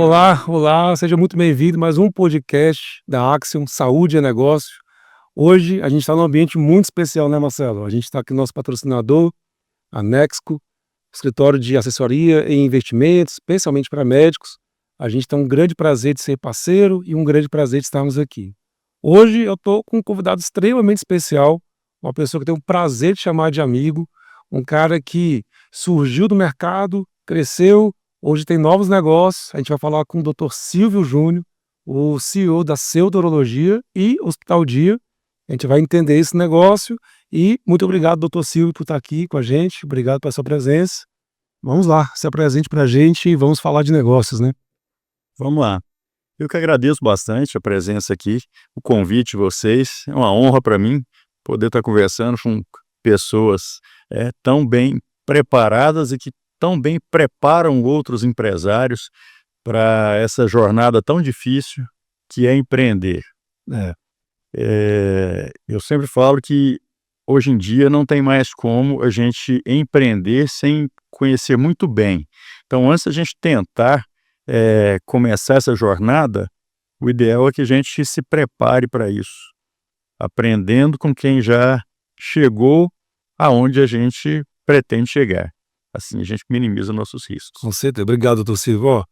Olá, olá, seja muito bem-vindo a mais um podcast da Axiom Saúde é Negócio. Hoje a gente está num ambiente muito especial, né, Marcelo? A gente está aqui no nosso patrocinador, a Nexco, escritório de assessoria em investimentos, especialmente para médicos. A gente tem um grande prazer de ser parceiro e um grande prazer de estarmos aqui. Hoje eu estou com um convidado extremamente especial, uma pessoa que eu tenho o prazer de chamar de amigo, um cara que surgiu do mercado, cresceu. Hoje tem novos negócios. A gente vai falar com o Dr. Silvio Júnior, o CEO da Pseudorologia e Hospital Dia. A gente vai entender esse negócio e muito obrigado, Dr. Silvio, por estar aqui com a gente. Obrigado pela sua presença. Vamos lá, se apresente para a gente e vamos falar de negócios, né? Vamos lá. Eu que agradeço bastante a presença aqui, o convite de vocês. É uma honra para mim poder estar conversando com pessoas tão bem preparadas e que tão bem preparam outros empresários para essa jornada tão difícil que é empreender. É, Eu sempre falo que hoje em dia não tem mais como a gente empreender sem conhecer muito bem. Então, antes da gente tentar começar essa jornada, o ideal é que a gente se prepare para isso, aprendendo com quem já chegou aonde a gente pretende chegar. Assim a gente minimiza nossos riscos. com certeza. Obrigado, Dr. Silvio. Ó,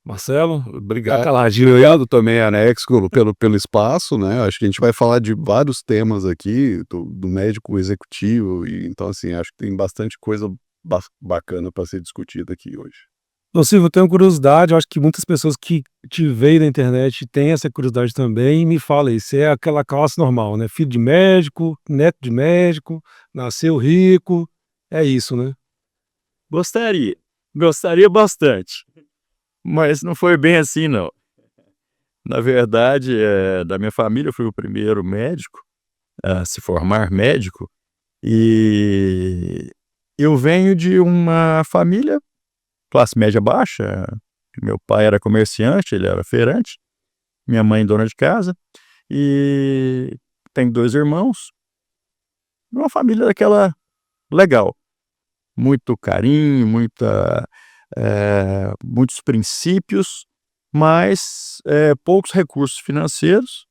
Marcelo, Obrigado, tá caladinho aí. obrigado também a Nexco pelo espaço, né? Acho que a gente vai falar de vários temas aqui, do médico executivo, e então, assim, acho que tem bastante coisa bacana para ser discutida aqui hoje. Dr. Silvio, eu tenho curiosidade, eu acho que muitas pessoas que te veem na internet têm essa curiosidade também. Me fala aí, você é aquela classe normal, né? Filho de médico, neto de médico, nasceu rico, é isso, né? Gostaria bastante, mas não foi bem assim, não. Na verdade, da minha família, eu fui o primeiro médico a se formar médico, e eu venho de uma família classe média baixa. Meu pai era comerciante, ele era feirante, minha mãe dona de casa, e tem 2 irmãos, uma família daquela legal, muito carinho, muitos princípios, mas poucos recursos financeiros.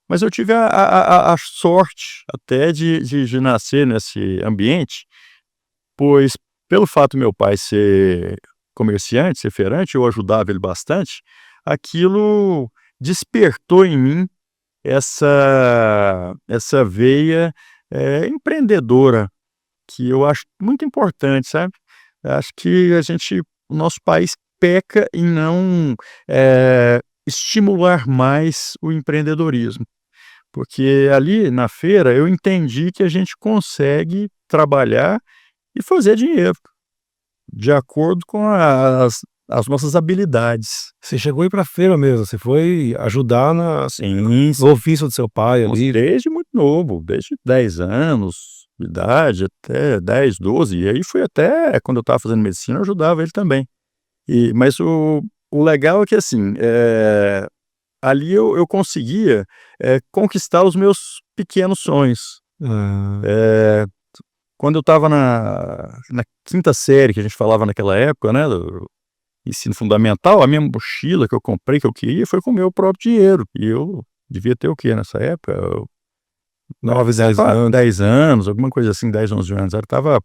Mas eu tive a sorte até de nascer nesse ambiente, pois pelo fato do meu pai ser comerciante, ser feirante, eu ajudava ele bastante, aquilo despertou em mim essa veia empreendedora, que eu acho muito importante, sabe. Acho que o nosso país peca em não estimular mais o empreendedorismo. Porque ali na feira eu entendi que a gente consegue trabalhar e fazer dinheiro, de acordo com as nossas habilidades. Você chegou a ir pra feira mesmo, você foi ajudar Sim, no ofício do seu pai nossa, ali. desde muito novo, desde 10 anos de idade até 10, 12, e aí fui até quando eu estava fazendo medicina, eu ajudava ele também. Mas o legal é que assim, ali eu conseguia conquistar os meus pequenos sonhos. Ah, Quando eu estava na quinta série, que a gente falava naquela época, né, do ensino fundamental, a minha mochila que eu comprei, que eu queria, foi com o meu próprio dinheiro. E eu devia ter o quê nessa época? 9, 10 anos. 10 anos, alguma coisa assim, 10, 11 anos. Eu estava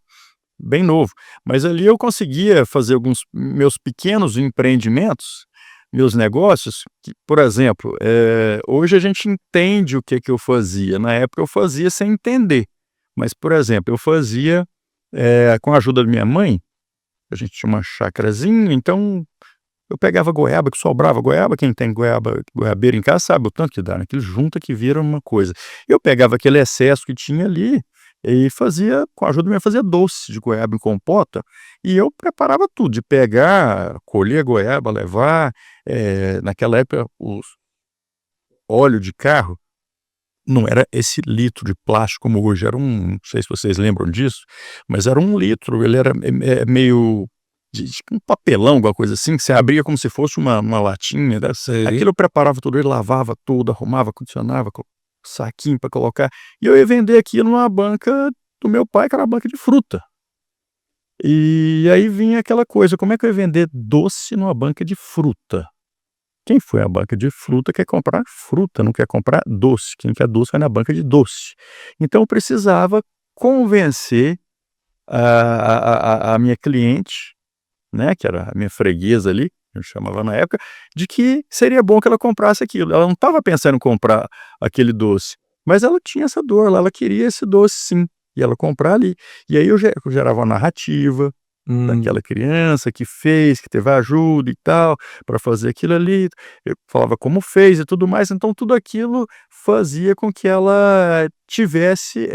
bem novo. Mas ali eu conseguia fazer alguns meus pequenos empreendimentos, meus negócios, que, por exemplo, hoje a gente entende o que eu fazia. Na época eu fazia sem entender. Mas, por exemplo, eu fazia, com a ajuda da minha mãe, a gente tinha uma chacrazinha, então eu pegava goiaba, que sobrava goiaba, quem tem goiabeira em casa sabe o tanto que dá, né? Aquilo junta que vira uma coisa. Eu pegava aquele excesso que tinha ali e fazia, com a ajuda da minha, fazia doce de goiaba em compota, e eu preparava tudo, de pegar, colher a goiaba, levar, naquela época, os óleo de carro não era esse litro de plástico como hoje, era não sei se vocês lembram disso, mas era 1 litro, ele era meio de um papelão, alguma coisa assim, que você abria como se fosse uma latinha, né. Sei. Aquilo eu preparava tudo, ele lavava tudo, arrumava, condicionava, saquinho para colocar, e eu ia vender aquilo numa banca do meu pai, que era uma banca de fruta. E aí vinha aquela coisa, como é que eu ia vender doce numa banca de fruta? Quem foi à banca de fruta quer comprar fruta, não quer comprar doce. Quem quer doce vai na banca de doce. Então eu precisava convencer a minha cliente, né, que era a minha freguesa ali, eu chamava na época, de que seria bom que ela comprasse aquilo. Ela não estava pensando em comprar aquele doce, mas ela tinha essa dor lá, ela queria esse doce sim, e ela comprar ali. E aí eu gerava uma narrativa daquela criança que fez, que teve ajuda e tal, para fazer aquilo ali, eu falava como fez e tudo mais, então tudo aquilo fazia com que ela tivesse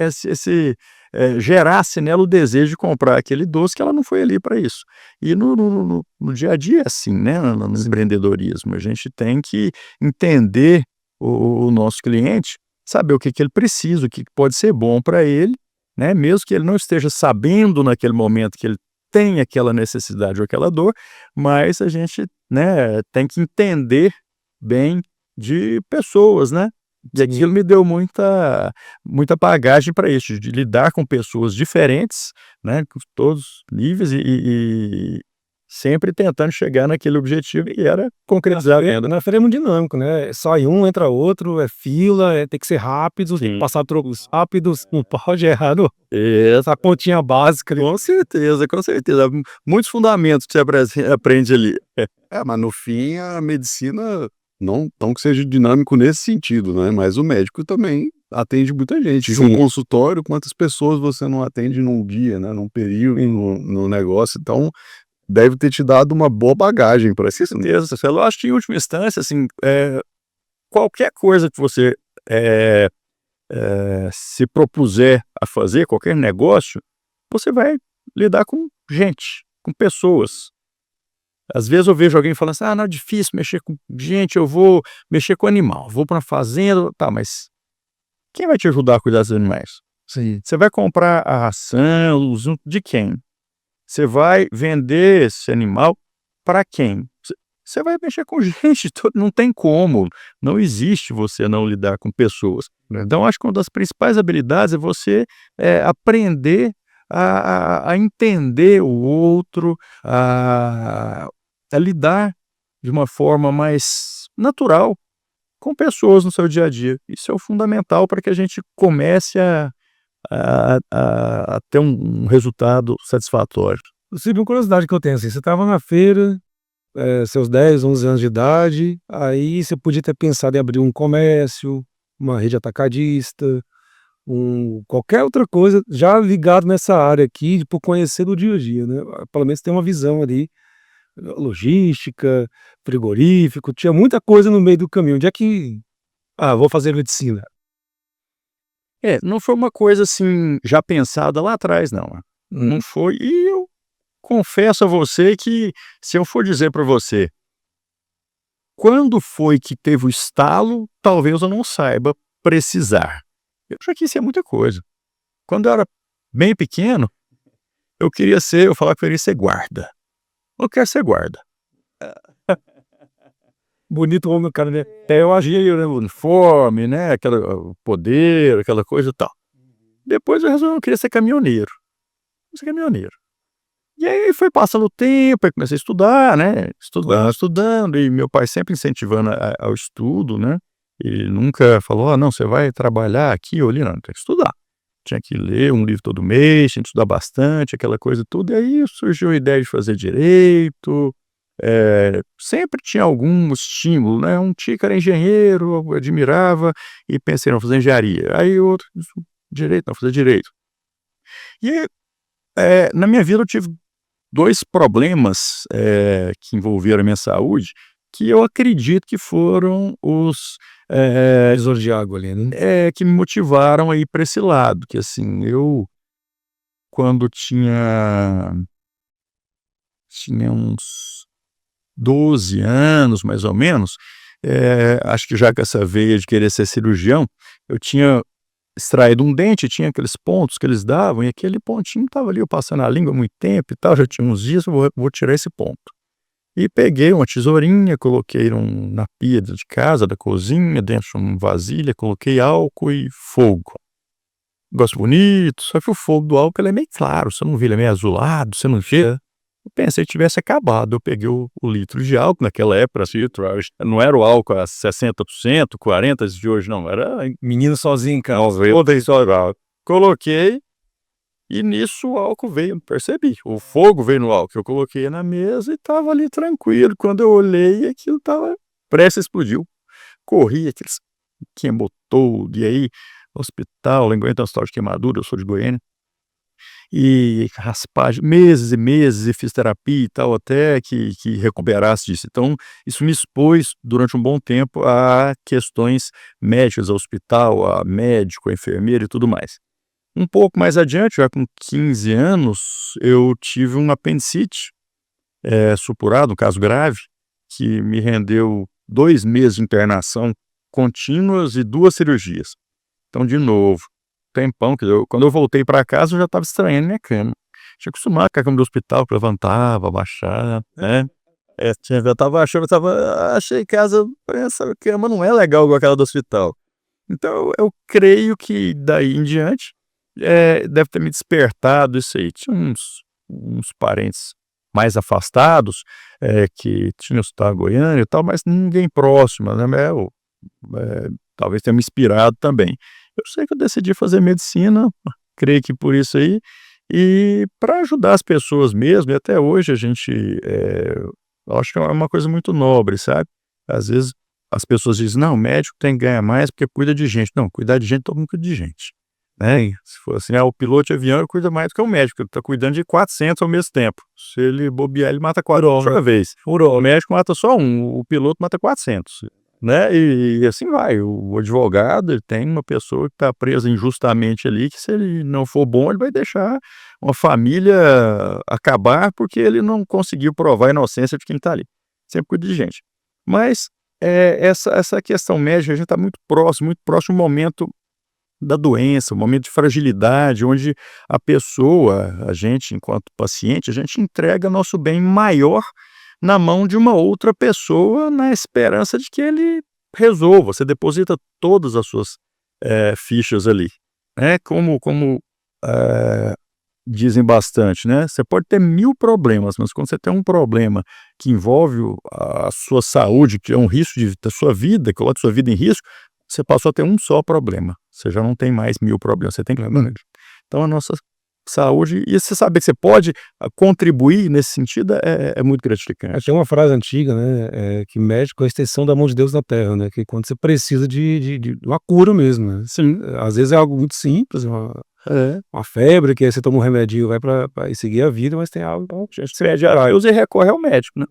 gerasse nela o desejo de comprar aquele doce, que ela não foi ali para isso. E no dia a dia é assim, né, no empreendedorismo, a gente tem que entender o nosso cliente, saber o que ele precisa, o que pode ser bom para ele, né, mesmo que ele não esteja sabendo naquele momento que ele tem aquela necessidade ou aquela dor, mas a gente, né, tem que entender bem de pessoas, né? E aquilo me deu muita bagagem para isso, de lidar com pessoas diferentes, né, com todos níveis e sempre tentando chegar naquele objetivo e era concretizar a venda. Na feira é muito dinâmico, né? Sai um, entra outro, é fila, tem que ser rápido, tem que Sim. passar trocos rápidos, não pode errar Essa essa pontinha básica ali. com certeza, com certeza. Muitos fundamentos que você aprende ali. Mas no fim a medicina não que seja dinâmico nesse sentido, né, mas o médico também atende muita gente. Em Sim. um consultório, quantas pessoas você não atende num dia, né, num período, no negócio, então deve ter te dado uma boa bagagem para isso. Certeza, eu acho que em última instância, assim, qualquer coisa que você se propuser a fazer, qualquer negócio, você vai lidar com gente, com pessoas. Às vezes eu vejo alguém falando assim, não é difícil mexer com gente, eu vou mexer com animal, vou para uma fazenda, tá, mas quem vai te ajudar a cuidar dos animais? Sim. Você vai comprar a ração, de quem? Você vai vender esse animal para quem? Você vai mexer com gente, não tem como, não existe você não lidar com pessoas. Então, acho que uma das principais habilidades é você aprender a entender o outro, a lidar de uma forma mais natural com pessoas no seu dia a dia. Isso é o fundamental para que a gente comece a ter um resultado satisfatório. Inclusive, uma curiosidade que eu tenho, assim, você estava na feira, seus 10, 11 anos de idade, aí você podia ter pensado em abrir um comércio, uma rede atacadista, qualquer outra coisa já ligado nessa área aqui, por conhecer do dia a dia, né? Pelo menos tem uma visão ali, logística, frigorífico, tinha muita coisa no meio do caminho. Onde é que, vou fazer medicina? Não foi uma coisa assim já pensada lá atrás não, não foi, e eu confesso a você que se eu for dizer para você, quando foi que teve o estalo, talvez eu não saiba precisar. Eu já quis ser muita coisa. Quando eu era bem pequeno, eu falava que eu queria ser guarda. Eu quero ser guarda. Bonito homem, cara, né? Eu achei, né, o uniforme, né, o poder, aquela coisa e tal. Depois eu resolvi que eu queria ser caminhoneiro. Vou ser caminhoneiro. E aí foi passando o tempo, aí comecei a estudar, né, estudando, e meu pai sempre incentivando ao estudo, né, ele nunca falou: não, você vai trabalhar aqui ou ali", não, tem que estudar. Tinha que ler um livro todo mês, tinha que estudar bastante, aquela coisa toda, e aí surgiu a ideia de fazer direito, sempre tinha algum estímulo, né, um tio que era engenheiro, eu admirava, e pensei: "Não, vou fazer engenharia", aí outro: "Direito, não, vou fazer direito". E, na minha vida eu tive 2 problemas, que envolveram a minha saúde, que eu acredito que foram os, Divisor de água ali, né? que me motivaram a ir para esse lado, que assim, eu quando tinha uns 12 anos, mais ou menos, acho que já com essa veia de querer ser cirurgião, eu tinha extraído um dente, tinha aqueles pontos que eles davam, e aquele pontinho estava ali, eu passando a língua há muito tempo e tal, já tinha uns dias, eu vou tirar esse ponto. E peguei uma tesourinha, coloquei na pia de casa, da cozinha, dentro de uma vasilha, coloquei álcool e fogo. Gosto bonito, só que o fogo do álcool ele é meio claro, você não vê, ele é meio azulado, você não vê. Eu pensei que tivesse acabado. Eu peguei o litro de álcool naquela época, assim, não era o álcool a 60%, 40% de hoje, não. Era Menino sozinho em casa. toda história. Coloquei e nisso o álcool veio, percebi. O fogo veio no álcool. Eu coloquei na mesa e estava ali tranquilo. Quando eu olhei, aquilo estava prestes a explodir. Corri, aqueles queimou todo. E aí, hospital, aguenta uma história de queimadura, eu sou de Goiânia. E raspagem, meses e meses, e fiz terapia e tal, até que recuperasse disso. Então, isso me expôs durante um bom tempo a questões médicas, ao hospital, a médico, a enfermeira e tudo mais. Um pouco mais adiante, já com 15 anos, eu tive um apendicite supurado, um caso grave, que me rendeu 2 meses de internação contínuas e 2 cirurgias. Então, de novo, tempão, quando eu voltei para casa, eu já estava estranhando minha cama. Tinha acostumado com a cama do hospital, que levantava, baixava, né? Eu estava achando, achei casa, essa cama não é legal igual aquela do hospital. Então, eu creio que daí em diante, deve ter me despertado isso aí. Tinha uns parentes mais afastados, que tinham estudado Goiânia e tal, mas ninguém próximo, né? Talvez tenha me inspirado também. Eu sei que eu decidi fazer medicina, creio que por isso aí, e para ajudar as pessoas mesmo, e até hoje a gente, eu acho que é uma coisa muito nobre, sabe? Às vezes as pessoas dizem, não, o médico tem que ganhar mais porque cuida de gente. Não, cuidar de gente, todo mundo cuida de gente, né? E se for assim, o piloto de avião cuida mais do que o médico, ele está cuidando de 400 ao mesmo tempo. Se ele bobear, ele mata 400 de uma vez. O médico mata só um, o piloto mata 400. Né? E assim vai, o advogado ele tem uma pessoa que está presa injustamente ali, que se ele não for bom, ele vai deixar uma família acabar porque ele não conseguiu provar a inocência de quem está ali. Sempre cuida de gente. Mas essa questão médica, a gente está muito próximo do momento da doença, um momento de fragilidade, onde a pessoa, a gente, enquanto paciente, a gente entrega nosso bem maior na mão de uma outra pessoa na esperança de que ele resolva. Você deposita todas as suas fichas ali, né? Como dizem bastante, né? Você pode ter 1000 problemas, mas quando você tem um problema que envolve a sua saúde, que é um risco da sua vida, coloca sua vida em risco, você passou a ter um só problema. Você já não tem mais 1000 problemas, você tem que... Então a nossa saúde, e você saber que você pode contribuir nesse sentido é muito gratificante. Tem uma frase antiga, né, que médico é a extensão da mão de Deus na terra, né, que quando você precisa de uma cura mesmo, né? Sim. Às vezes é algo muito simples, uma febre, que aí você toma um remedinho, vai para seguir a vida, mas tem algo que a gente pede a Deus e recorre ao médico, né?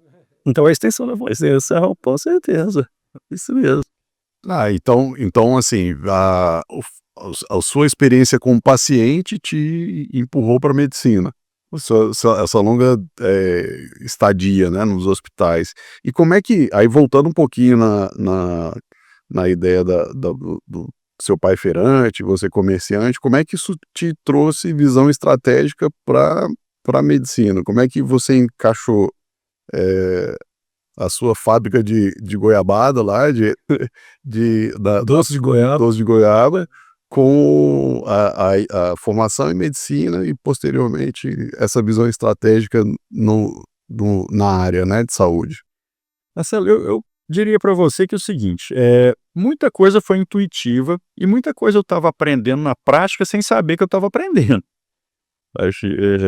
Então é a extensão da mão, extensão, com certeza, isso mesmo. Então assim, a sua experiência como paciente te empurrou para a medicina. Essa longa estadia, né, nos hospitais. E como é que, aí voltando um pouquinho na ideia do seu pai feirante, você comerciante, como é que isso te trouxe visão estratégica para a medicina? Como é que você encaixou a sua fábrica de goiabada lá, Doce de goiaba. doce de goiaba, com a formação em medicina e, posteriormente, essa visão estratégica na área, né, de saúde? Marcelo, eu diria para você que é o seguinte, muita coisa foi intuitiva e muita coisa eu estava aprendendo na prática sem saber que eu estava aprendendo. A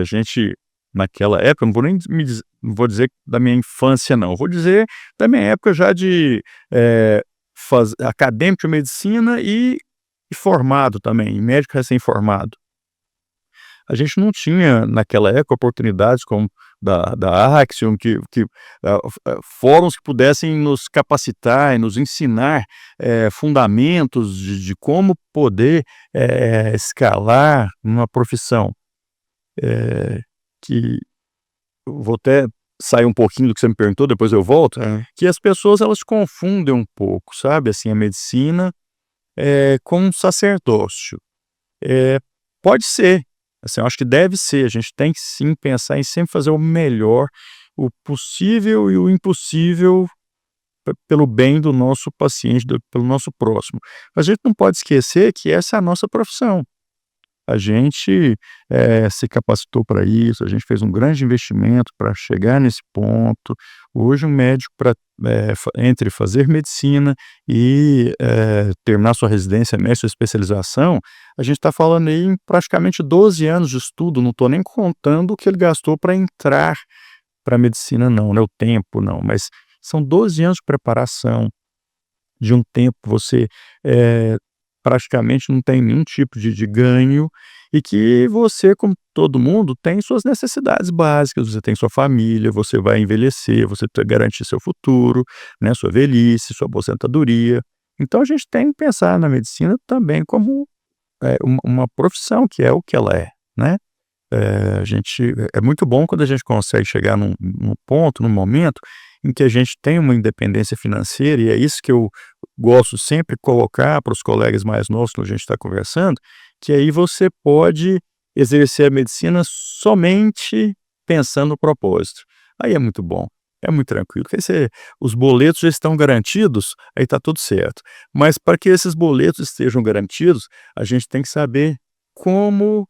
gente, naquela época, não vou dizer da minha infância, não. Vou dizer da minha época já de acadêmico de medicina e formado também, médico recém-formado. A gente não tinha, naquela época, oportunidades como da Axiom, fóruns que pudessem nos capacitar e nos ensinar fundamentos de como poder escalar uma profissão. Que eu vou até sair um pouquinho do que você me perguntou, depois eu volto, que as pessoas elas confundem um pouco, sabe, assim, a medicina com um sacerdócio. Pode ser, assim, eu acho que deve ser, a gente tem que sim pensar em sempre fazer o melhor, o possível e o impossível pelo bem do nosso paciente, pelo nosso próximo. Mas a gente não pode esquecer que essa é a nossa profissão. A gente se capacitou para isso, a gente fez um grande investimento para chegar nesse ponto. Hoje, um médico, entre fazer medicina e terminar sua residência médica, sua especialização, a gente está falando aí em praticamente 12 anos de estudo, não estou nem contando o que ele gastou para entrar para a medicina, não, né? O tempo, não, mas são 12 anos de preparação, de um tempo você praticamente não tem nenhum tipo de ganho, e que você, como todo mundo, tem suas necessidades básicas, você tem sua família, você vai envelhecer, você tem que garantir seu futuro, né, sua velhice, sua aposentadoria. Então a gente tem que pensar na medicina também como uma profissão, que é o que ela é, né? É muito bom quando a gente consegue chegar num ponto, num momento em que a gente tem uma independência financeira, e é isso que eu gosto sempre de colocar para os colegas mais novos que a gente está conversando, que aí você pode exercer a medicina somente pensando no propósito. Aí é muito bom, é muito tranquilo, porque os boletos já estão garantidos, aí está tudo certo. Mas para que esses boletos estejam garantidos, a gente tem que saber como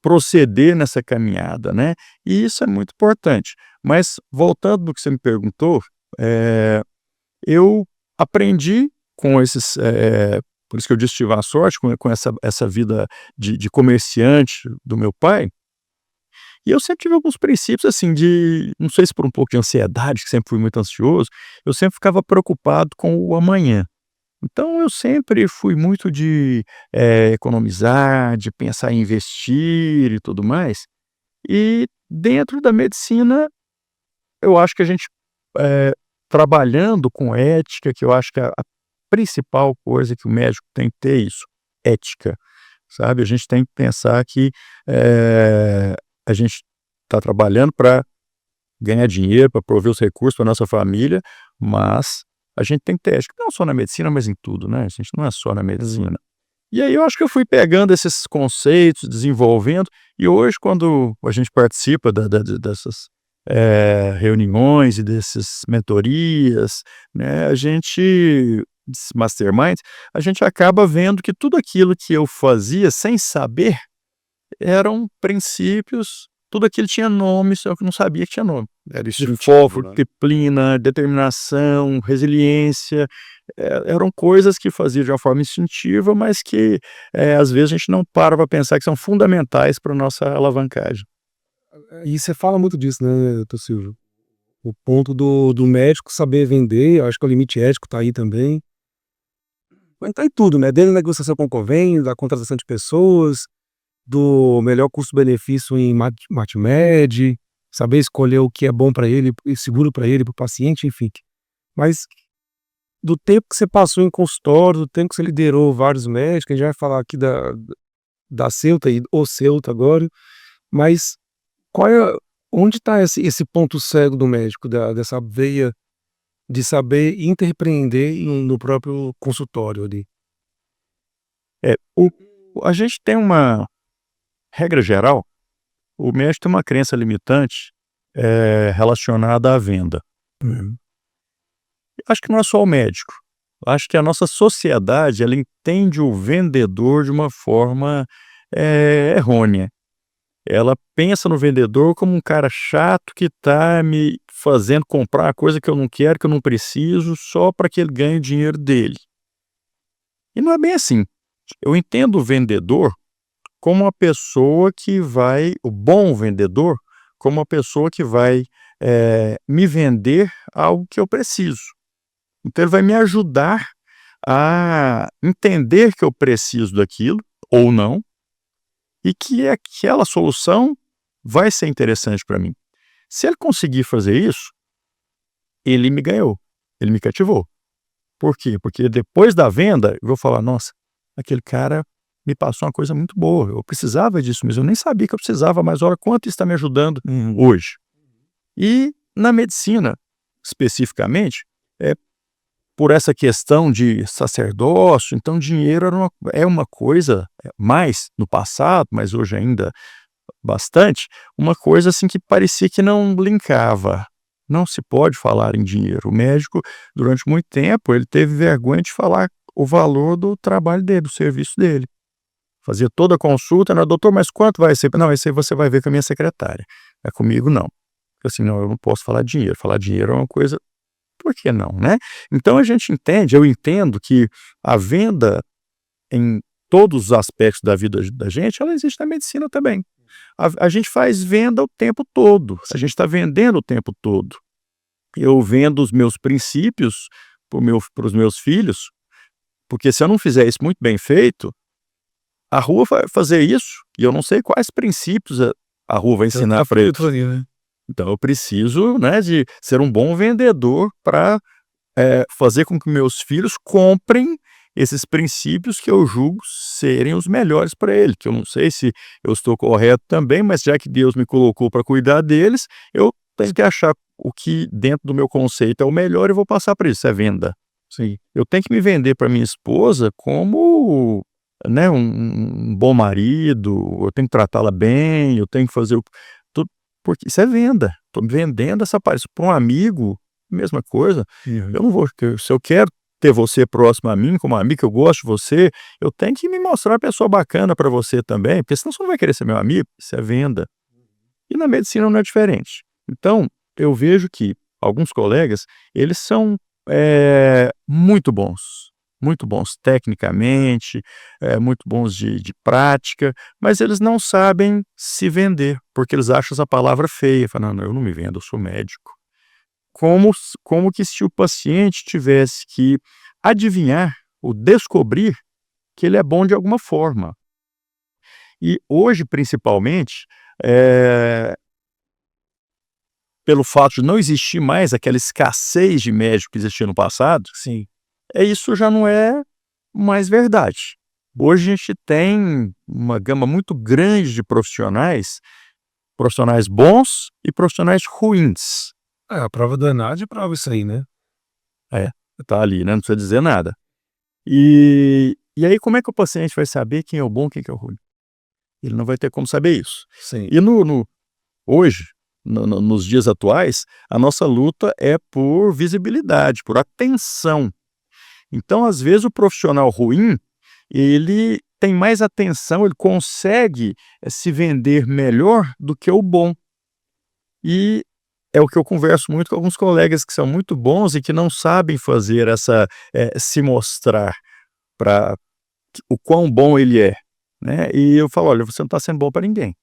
proceder nessa caminhada, né? E isso é muito importante. Mas, voltando no que você me perguntou, eu aprendi com esses, por isso que eu disse tive a sorte com essa vida de comerciante do meu pai, e eu sempre tive alguns princípios, assim, não sei se por um pouco de ansiedade, que sempre fui muito ansioso, eu sempre ficava preocupado com o amanhã. Então eu sempre fui muito de economizar, de pensar em investir e tudo mais. E dentro da medicina, eu acho que a gente, eh, trabalhando com ética, que eu acho que a principal coisa que o médico tem que ter é isso, ética, sabe? A gente tem que pensar que a gente está trabalhando para ganhar dinheiro, para prover os recursos para nossa família, mas a gente tem que ter ética, não só na medicina, mas em tudo, né? A gente não é só na medicina. E aí eu acho que eu fui pegando esses conceitos, desenvolvendo, e hoje, quando a gente participa dessas reuniões e dessas mentorias, né, desses masterminds, a gente acaba vendo que tudo aquilo que eu fazia sem saber eram princípios, tudo aquilo tinha nome, só que eu não sabia que tinha nome. Era De instintivo, foco, né? disciplina, determinação, resiliência, eram coisas que fazia de uma forma instintiva, mas que às vezes a gente não para pensar que são fundamentais para nossa alavancagem. E você fala muito disso, né, doutor Silvio? O ponto do médico saber vender, eu acho que o limite ético está aí também. Mas tá em tudo, né, desde a negociação com o convênio, da contratação de pessoas, do melhor custo-benefício em Matmed, saber escolher o que é bom para ele e seguro para ele, para o paciente, enfim. Mas do tempo que você passou em consultório, do tempo que você liderou vários médicos, a gente vai falar aqui da Ceuta e o Ceuta agora, mas qual é onde está esse ponto cego do médico, dessa veia de saber interpreender no próprio consultório ali? É, a gente tem uma regra geral, o médico tem uma crença limitante relacionada à venda. Uhum. Acho que não é só o médico. Acho que a nossa sociedade, ela entende o vendedor de uma forma errônea. Ela pensa no vendedor como um cara chato que está me fazendo comprar uma coisa que eu não quero, que eu não preciso, só para que ele ganhe o dinheiro dele. E não é bem assim. Eu entendo o vendedor como uma pessoa que vai, o bom vendedor, como uma pessoa que vai me vender algo que eu preciso. Então ele vai me ajudar a entender que eu preciso daquilo, ou não, e que aquela solução vai ser interessante para mim. Se ele conseguir fazer isso, ele me ganhou, ele me cativou. Por quê? Porque depois da venda, eu vou falar, nossa, aquele cara me passou uma coisa muito boa, eu precisava disso, mas eu nem sabia que eu precisava, mas olha quanto isso está me ajudando hoje. E na medicina, especificamente, por essa questão de sacerdócio, então dinheiro é uma coisa, mais no passado, mas hoje ainda bastante, uma coisa assim que parecia que não linkava. Não se pode falar em dinheiro. O médico, durante muito tempo, ele teve vergonha de falar o valor do trabalho dele, do serviço dele. Fazia toda a consulta, não, doutor, mas quanto vai ser? Não, esse aí você vai ver com a minha secretária. É comigo, não. Assim, não, eu não posso falar dinheiro. Falar dinheiro é uma coisa, por que não, né? Então a gente entende, eu entendo que a venda em todos os aspectos da vida da gente, ela existe na medicina também. A gente faz venda o tempo todo, a gente está vendendo o tempo todo. Eu vendo os meus princípios para os meus filhos, porque se eu não fizer isso muito bem feito, a rua vai fazer isso, e eu não sei quais princípios a rua vai ensinar para eles. Né? Então eu preciso, né, de ser um bom vendedor para fazer com que meus filhos comprem esses princípios que eu julgo serem os melhores para ele, que eu não sei se eu estou correto também, mas já que Deus me colocou para cuidar deles, eu tenho que achar o que dentro do meu conceito é o melhor e vou passar para isso, é venda. Sim. Eu tenho que me vender para minha esposa como, né, um bom marido, eu tenho que tratá-la bem, eu tenho que fazer tudo, porque isso é venda. Estou vendendo essa parte para um amigo, mesma coisa. Eu não vou, se eu quero ter você próximo a mim, como amigo, que eu gosto de você, eu tenho que me mostrar uma pessoa bacana para você também, porque senão você não vai querer ser meu amigo, isso é venda. E na medicina não é diferente. Então, eu vejo que alguns colegas, eles são muito bons tecnicamente, muito bons de prática, mas eles não sabem se vender, porque eles acham essa palavra feia, falam, não, eu não me vendo, eu sou médico. Como que se o paciente tivesse que adivinhar ou descobrir que ele é bom de alguma forma. E hoje, principalmente, pelo fato de não existir mais aquela escassez de médico que existia no passado, Sim. Isso já não é mais verdade. Hoje a gente tem uma gama muito grande de profissionais bons e profissionais ruins. A prova do ENAD prova isso aí, né? Tá ali, né? Não precisa dizer nada. E aí como é que o paciente vai saber quem é o bom e quem é o ruim? Ele não vai ter como saber isso. Sim. E hoje, nos dias atuais, a nossa luta é por visibilidade, por atenção. Então, às vezes, o profissional ruim, ele tem mais atenção, ele consegue se vender melhor do que o bom. E é o que eu converso muito com alguns colegas que são muito bons e que não sabem fazer se mostrar para o quão bom ele é, né? E eu falo, olha, você não está sendo bom para ninguém.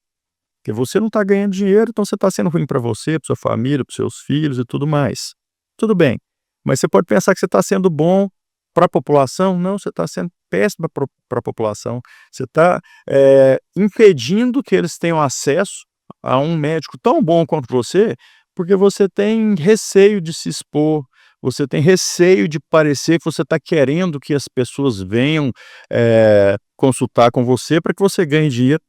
Porque você não está ganhando dinheiro, então você está sendo ruim para você, para sua família, para seus filhos e tudo mais. Tudo bem, mas você pode pensar que você está sendo bom para a população? Não, você está sendo péssima para a população. Você está impedindo que eles tenham acesso a um médico tão bom quanto você, porque você tem receio de se expor, você tem receio de parecer que você está querendo que as pessoas venham consultar com você para que você ganhe dinheiro.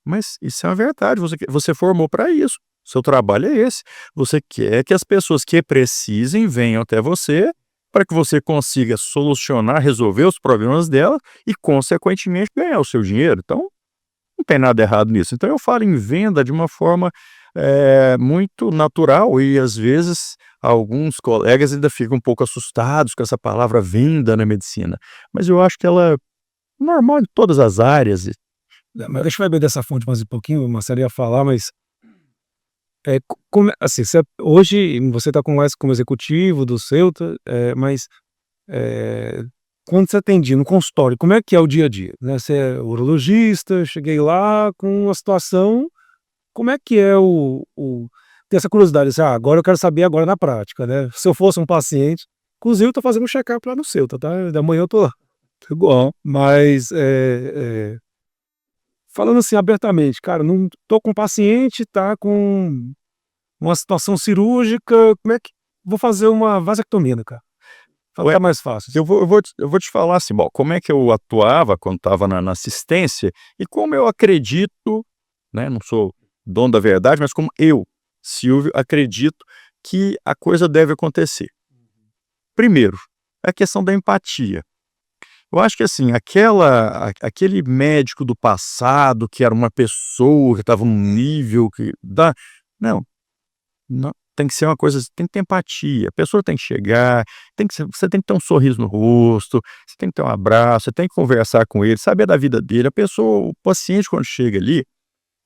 Mas isso é uma verdade, você formou para isso, seu trabalho é esse. Você quer que as pessoas que precisem venham até você para que você consiga solucionar, resolver os problemas dela e, consequentemente, ganhar o seu dinheiro. Então, não tem nada errado nisso. Então, eu falo em venda de uma forma muito natural e, às vezes, alguns colegas ainda ficam um pouco assustados com essa palavra venda na medicina. Mas eu acho que ela é normal em todas as áreas. Mas deixa eu beber dessa fonte mais um pouquinho, Marcelo ia falar, mas assim, hoje você está mais como executivo do Ceuta, mas quando você atendia no consultório, como é que é o dia a dia? Né? Você é urologista, cheguei lá com uma situação, como é que é tem essa curiosidade, assim, agora eu quero saber agora na prática, né? Se eu fosse um paciente, inclusive eu tô fazendo um check-up lá no Ceuta, tá? Da manhã eu tô lá. Bom, mas falando assim abertamente, cara, não tô com um paciente, tá com uma situação cirúrgica, como é que vou fazer uma vasectomia, cara? Fica mais fácil. Eu vou te falar assim, bom, como é que eu atuava quando estava na assistência e como eu acredito, né, não sou dono da verdade, mas como eu, Silvio, acredito que a coisa deve acontecer. Primeiro, a questão da empatia. Eu acho que assim, aquele médico do passado que era uma pessoa que estava num nível que não, tem que ser uma coisa, tem que ter empatia, a pessoa tem que chegar, você tem que ter um sorriso no rosto, você tem que ter um abraço, você tem que conversar com ele, saber da vida dele. A pessoa, o paciente, quando chega ali,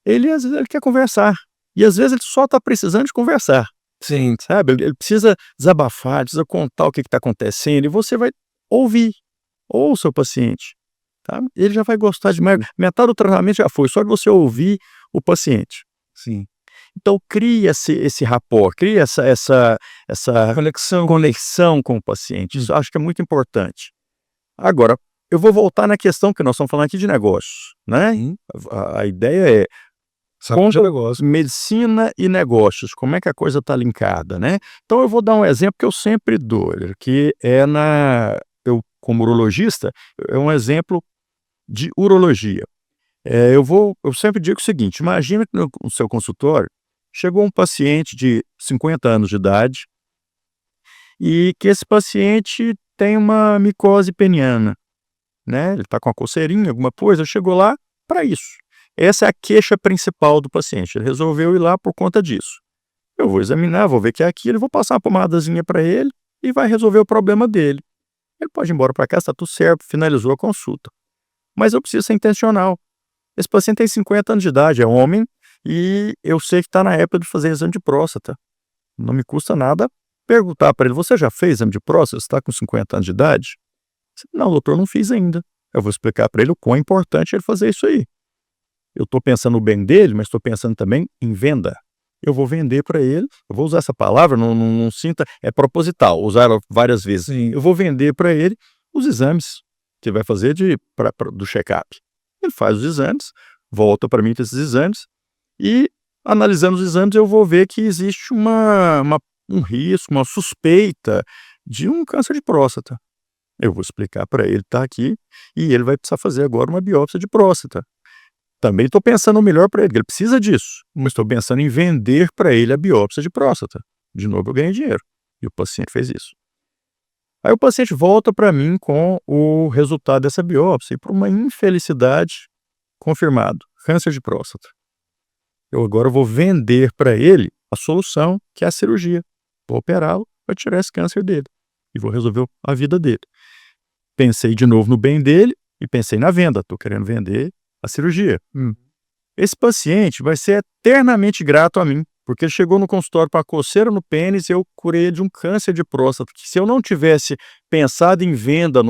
ele às vezes ele quer conversar, e às vezes ele só está precisando de conversar, Sim. sabe? Ele precisa desabafar, precisa contar o que está acontecendo, e você vai ouvir, ouça o paciente, tá? Ele já vai gostar de mais, metade do tratamento já foi, só de você ouvir o paciente. Sim. Então cria esse rapport, cria essa conexão com o paciente. Isso eu acho que é muito importante. Agora, eu vou voltar na questão que nós estamos falando aqui de negócios, né? A ideia é Saúde é negócio. medicina e negócios, como é que a coisa está linkada, né? Então eu vou dar um exemplo que eu sempre dou, que é eu como urologista, é um exemplo de urologia. Eu sempre digo o seguinte: imagina que no seu consultório chegou um paciente de 50 anos de idade e que esse paciente tem uma micose peniana, né? Ele está com uma coceirinha, alguma coisa, chegou lá para isso. Essa é a queixa principal do paciente. Ele resolveu ir lá por conta disso. Eu vou examinar, vou ver que é aquilo, vou passar uma pomadazinha para ele e vai resolver o problema dele. Ele pode ir embora para casa, está tudo certo, finalizou a consulta. Mas eu preciso ser intencional. Esse paciente tem 50 anos de idade, é homem, e eu sei que está na época de fazer exame de próstata. Não me custa nada perguntar para ele: você já fez exame de próstata? Você está com 50 anos de idade? Não, doutor, não fiz ainda. Eu vou explicar para ele o quão importante é ele fazer isso aí. Eu estou pensando no bem dele, mas estou pensando também em venda. Eu vou vender para ele, eu vou usar essa palavra, não sinta, é proposital, usar ela várias vezes. Sim. Eu vou vender para ele os exames que ele vai fazer do check-up. Ele faz os exames, volta para mim com esses exames, e analisando os exames eu vou ver que existe um risco, uma suspeita de um câncer de próstata. Eu vou explicar para ele, tá aqui, e ele vai precisar fazer agora uma biópsia de próstata. Também estou pensando o melhor para ele, ele precisa disso, mas estou pensando em vender para ele a biópsia de próstata. De novo eu ganhei dinheiro, e o paciente fez isso. Aí o paciente volta para mim com o resultado dessa biópsia, e por uma infelicidade, confirmado, câncer de próstata. Eu agora vou vender para ele a solução, que é a cirurgia. Vou operá-lo para tirar esse câncer dele, e vou resolver a vida dele. Pensei de novo no bem dele, e pensei na venda, estou querendo vender a cirurgia. Esse paciente vai ser eternamente grato a mim, porque ele chegou no consultório com a coceira no pênis e eu curei ele de um câncer de próstata, que se eu não tivesse pensado em venda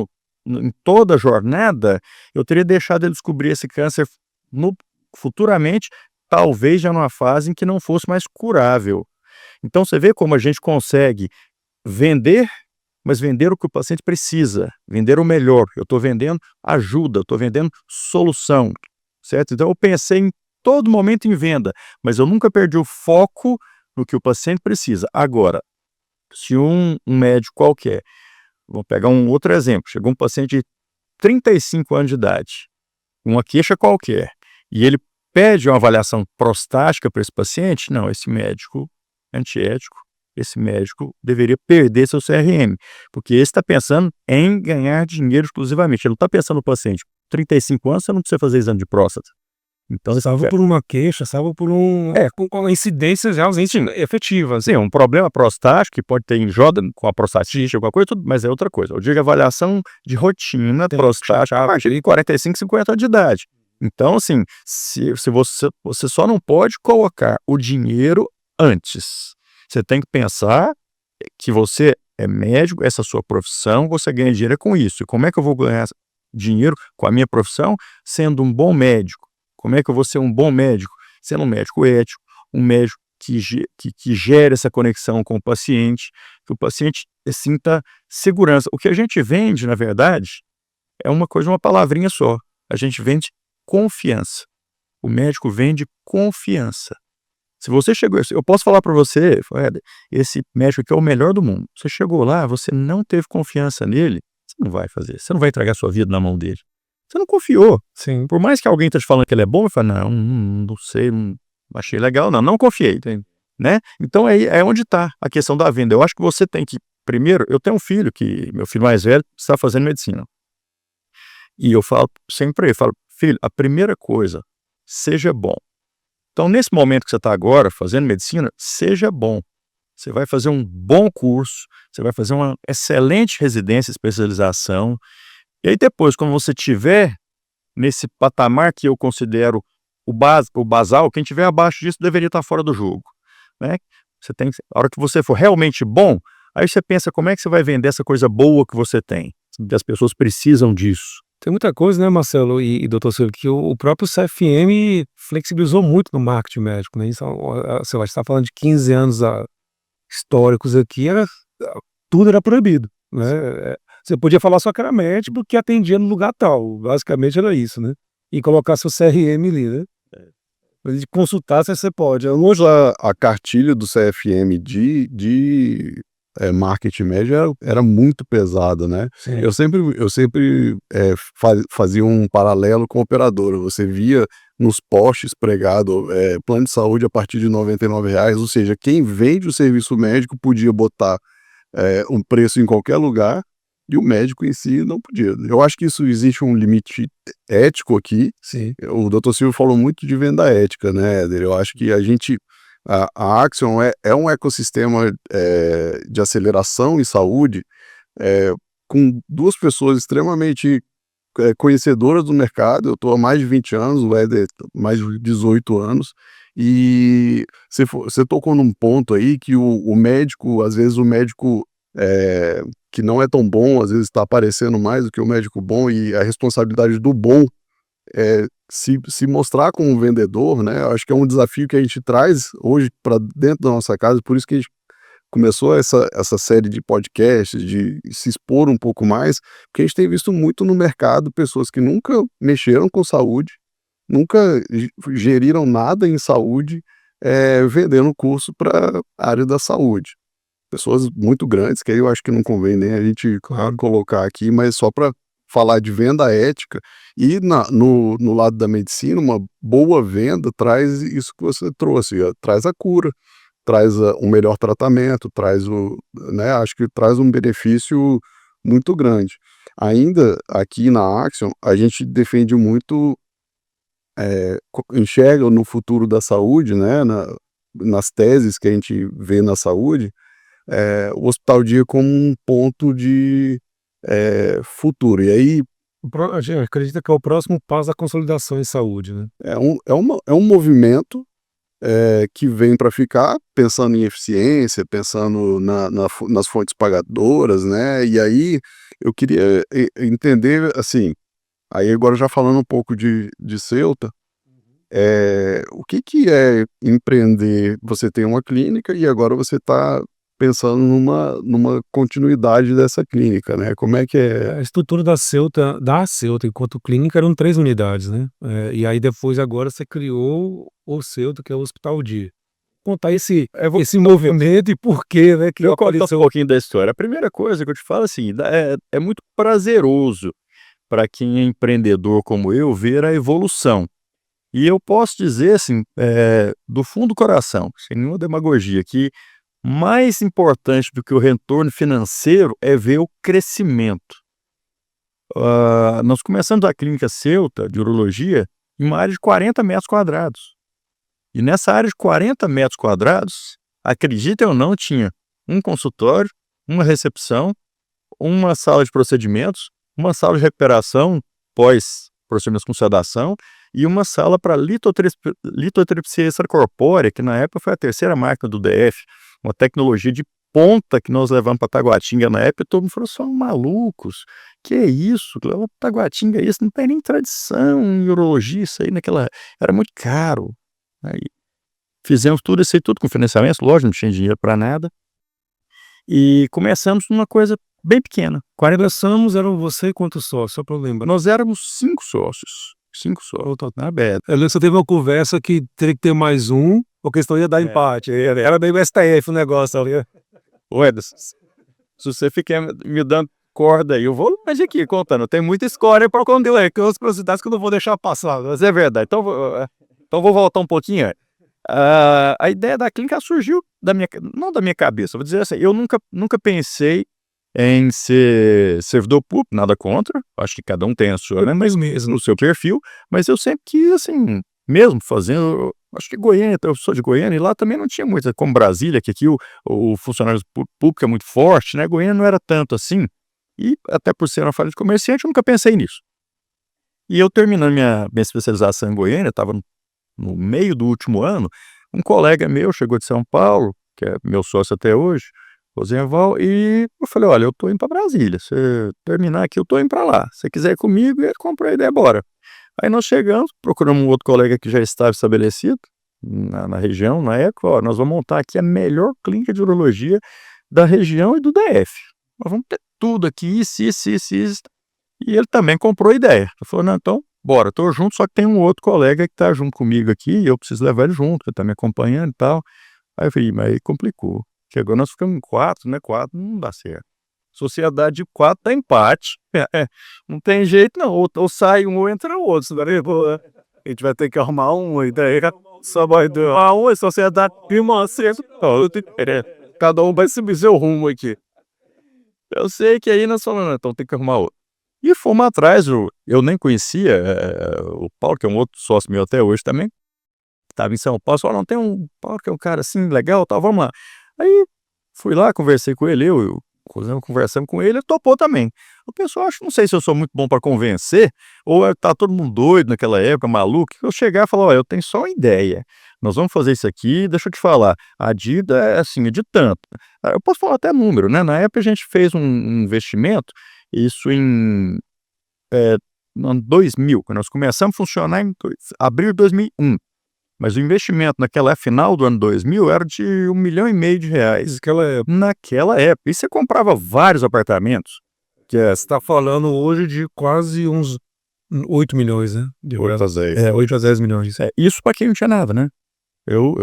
em toda a jornada, eu teria deixado ele descobrir esse câncer futuramente, talvez já numa fase em que não fosse mais curável. Então você vê como a gente consegue vender, mas vender o que o paciente precisa, vender o melhor. Eu estou vendendo ajuda, estou vendendo solução, certo? Então eu pensei em todo momento em venda, mas eu nunca perdi o foco no que o paciente precisa. Agora, se um médico qualquer, vou pegar um outro exemplo, chegou um paciente de 35 anos de idade, uma queixa qualquer, e ele pede uma avaliação prostática para esse paciente, não, esse médico é antiético, esse médico deveria perder seu CRM, porque esse está pensando em ganhar dinheiro exclusivamente, ele não está pensando no paciente. 35 anos você não precisa fazer exame de próstata. Então, salvo por uma queixa, salvo por com incidências realmente efetivas. Sim, um problema prostático que pode ter enjoda com a prostatite, alguma coisa, tudo, mas é outra coisa. Eu digo avaliação de rotina prostática a partir de 45, 50 anos de idade. Então, assim, se você só não pode colocar o dinheiro antes. Você tem que pensar que você é médico, essa é a sua profissão, você ganha dinheiro com isso. E como é que eu vou ganhar dinheiro com a minha profissão sendo um bom médico? Como é que eu vou ser um bom médico? Sendo um médico ético, um médico que gere essa conexão com o paciente, que o paciente sinta segurança. O que a gente vende, na verdade, é uma palavrinha só. A gente vende confiança. O médico vende confiança. Se você chegou, eu posso falar para você, esse médico aqui é o melhor do mundo. Você chegou lá, você não teve confiança nele, você não vai fazer. Você não vai entregar sua vida na mão dele. Você não confiou. Sim. Por mais que alguém esteja te falando que ele é bom, eu falo, não sei, não achei legal, não confiei. Né? Então é onde está a questão da venda. Eu acho que você tem que, primeiro, eu tenho um filho, meu filho mais velho está fazendo medicina. E eu falo sempre, filho, a primeira coisa, seja bom. Então, nesse momento que você está agora fazendo medicina, seja bom. você vai fazer um bom curso, você vai fazer uma excelente residência e especialização, e aí depois, quando você tiver nesse patamar que eu considero o básico, o basal, quem tiver abaixo disso deveria estar fora do jogo, né? A hora que você for realmente bom, aí você pensa como é que você vai vender essa coisa boa que você tem, que as pessoas precisam disso. Tem muita coisa, né, Marcelo e doutor Silvio, que o próprio CFM flexibilizou muito no marketing médico, né? Isso, sei lá, a gente está falando de 15 anos históricos aqui, tudo era proibido, né? Você podia falar só que era médico que atendia no lugar tal, basicamente era isso, né? E colocar seu CRM ali, né? De consultar se você pode. Hoje a cartilha do CFM de marketing médio era muito pesada, né? Sim. Eu sempre fazia um paralelo com a operadora. Você via nos postes pregado plano de saúde a partir de R$ 99, ou seja, quem vende o serviço médico podia botar um preço em qualquer lugar e o médico em si não podia. Eu acho que isso existe um limite ético aqui. Sim. O Dr. Silvio falou muito de venda ética, né, Éder? Eu acho que a Axiom é um ecossistema de aceleração em saúde com duas pessoas extremamente conhecedoras do mercado. Eu estou há mais de 20 anos, o Éder mais de 18 anos, e você tocou num ponto aí que o médico, às vezes o médico que não é tão bom, às vezes está aparecendo mais do que o médico bom, e a responsabilidade do bom se mostrar como um vendedor, né? Eu acho que é um desafio que a gente traz hoje para dentro da nossa casa, por isso que a gente começou essa série de podcasts, de se expor um pouco mais, porque a gente tem visto muito no mercado pessoas que nunca mexeram com saúde, nunca geriram nada em saúde, vendendo curso para a área da saúde. Pessoas muito grandes, que aí eu acho que não convém nem a gente colocar aqui, mas só para falar de venda ética. E no lado da medicina, uma boa venda traz isso que você trouxe, traz a cura, traz um melhor tratamento, né, acho que traz um benefício muito grande. Ainda aqui na Axiom, a gente defende muito, enxerga no futuro da saúde, né, nas teses que a gente vê na saúde, o hospital dia como um ponto de futuro. E aí A gente acredita que é o próximo passo da consolidação em saúde, né? é um movimento que vem para ficar, pensando em eficiência, pensando nas fontes pagadoras, né? E aí eu queria entender, assim, aí agora já falando um pouco de Ceuta, o que é empreender? Você tem uma clínica e agora você está pensando numa continuidade dessa clínica, né? Como é que é? A estrutura da Ceuta, enquanto clínica, eram 3 unidades, né? E aí depois agora você criou o Ceuta, que é o Hospital Dia. Contar esse movimento e por quê, né? Que Eu conto um apareceu. pouquinho da história. A primeira coisa que eu te falo assim, é muito prazeroso para quem é empreendedor como eu ver a evolução. E eu posso dizer assim, do fundo do coração, sem nenhuma demagogia, que mais importante do que o retorno financeiro é ver o crescimento. Nós começamos a clínica Ceuta de urologia em uma área de 40 metros quadrados. E nessa área de 40 metros quadrados, acreditem ou não, tinha um consultório, uma recepção, uma sala de procedimentos, uma sala de recuperação pós-procedimentos com sedação e uma sala para litotripsia extracorpórea, que na época foi a terceira máquina do DF, uma tecnologia de ponta que nós levamos para Taguatinga na época, e todo mundo falou, são malucos, que é isso? Taguatinga isso, não tem nem tradição em urologia, isso aí era muito caro. Aí fizemos tudo isso aí, tudo com financiamento, lógico, não tinha dinheiro para nada, e começamos numa coisa bem pequena. Começamos, eram você e quantos sócios, só para eu lembrar. Nós éramos 5 sócios, na aberta. Eu lembro que você teve uma conversa que teria que ter mais um, porque senão ia dar empate. Era meio STF o negócio ali. Ué, se você ficar me dando corda aí, eu vou longe aqui contando. Tem muita história para contar, Que as curiosidades que eu não vou deixar passar. mas é verdade. Então vou voltar um pouquinho. A ideia da clínica surgiu não da minha cabeça, vou dizer assim, eu nunca pensei em ser servidor público, nada contra, acho que cada um tem a sua, né, mas mesmo no seu perfil, mas eu sempre quis, assim, mesmo fazendo acho que Goiânia, eu sou de Goiânia, e lá também não tinha muita, como Brasília, que aqui o funcionário público é muito forte, né? Goiânia não era tanto assim, e até por ser uma família de comerciante, eu nunca pensei nisso. E eu terminando minha especialização em Goiânia, estava no meio do último ano, um colega meu chegou de São Paulo, que é meu sócio até hoje, Rosenval, e eu falei, olha, eu tô indo para Brasília, se terminar aqui eu tô indo para lá, se você quiser ir comigo, ele comprou a ideia, bora. Aí nós chegamos, procuramos um outro colega que já estava estabelecido na região, na época, ó, nós vamos montar aqui a melhor clínica de urologia da região e do DF. Nós vamos ter tudo aqui, isso. E ele também comprou a ideia. Ele falou, não, então, bora, tô junto, só que tem um outro colega que tá junto comigo aqui e eu preciso levar ele junto, ele tá me acompanhando e tal. Aí eu falei, mas aí complicou. Porque agora nós ficamos em 4, né? 4 não dá certo. Sociedade de 4 dá empate. Não tem jeito não, ou sai um ou entra o outro. A gente vai ter que arrumar um, e daí só vai dar um, a sociedade firma certo. Cada um vai subir seu rumo aqui. Eu sei que aí nós falamos, então tem que arrumar outro. E fomos atrás, eu nem conhecia o Paulo, que é um outro sócio meu até hoje também, estava em São Paulo, falou, não, tem um Paulo que é um cara assim, legal, tal, vamos lá. Aí fui lá, conversei com ele, conversamos com ele, ele topou também. O pessoal, não sei se eu sou muito bom para convencer, ou tá todo mundo doido naquela época, maluco, que eu chegar e falar, olha, eu tenho só uma ideia, nós vamos fazer isso aqui, deixa eu te falar, a dívida é assim, é de tanto. Eu posso falar até número, né? Na época a gente fez um investimento, isso em ano 2000, quando nós começamos a funcionar em abril de 2001. Mas o investimento naquela final do ano 2000 era de R$1,5 milhão. Naquela época. E você comprava vários apartamentos. Você está falando hoje de quase uns 8 milhões, né? 8 a 10. 8 a 10 milhões. Isso para quem não tinha nada, né? Eu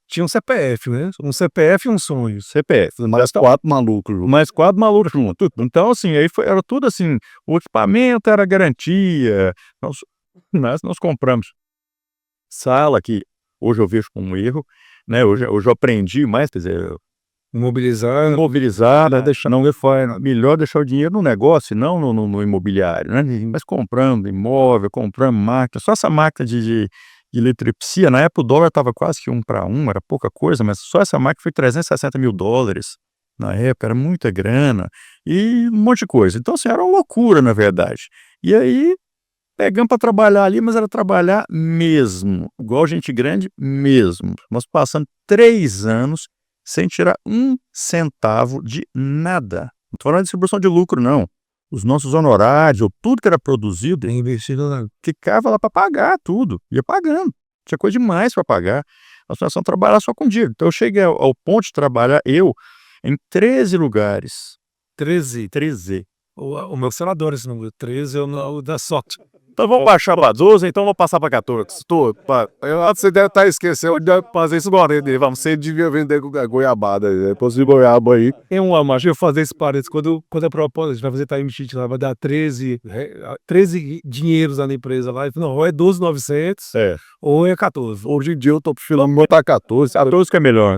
Tinha um CPF, né? Um CPF e um sonho. CPF. Mais 4 malucos. Mais 4 malucos juntos. Então, assim, aí era tudo assim. O equipamento era garantia. Nós compramos sala, que hoje eu vejo como um erro, né? Hoje eu aprendi mais, quer dizer, Imobilizar, né? Melhor deixar o dinheiro no negócio, não no imobiliário, né? Mas comprando imóvel, comprando máquina, só essa máquina de eletripsia, na época o dólar estava quase que 1 para 1, era pouca coisa, mas só essa máquina foi $360 mil, na época era muita grana, e um monte de coisa. Então, assim, era uma loucura, na verdade. E aí, pegamos para trabalhar ali, mas era trabalhar mesmo, igual gente grande mesmo. Nós passamos 3 anos sem tirar 1 centavo de nada. Não estou falando de distribuição de lucro, não. Os nossos honorários, ou tudo que era produzido, investido ficava lá para pagar tudo. Ia pagando. Tinha coisa demais para pagar. Nós precisamos trabalhar só com dinheiro. Então eu cheguei ao ponto de trabalhar em 13 lugares. 13. O meu senador, esse número 13 é o da sorte. Então vamos baixar para 12, então vou passar para 14. Você deve estar esquecendo de fazer isso agora, né? Você devia vender goiabada, depois de goiaba aí. Tem uma margem, eu fazer esse parênteses, quando a proposta, a gente vai fazer time sheet lá, vai dar 13 dinheiros lá na empresa lá, não, ou é 12.900, ou é 14. Hoje em dia eu tô preferindo botar 14. 14 que é melhor.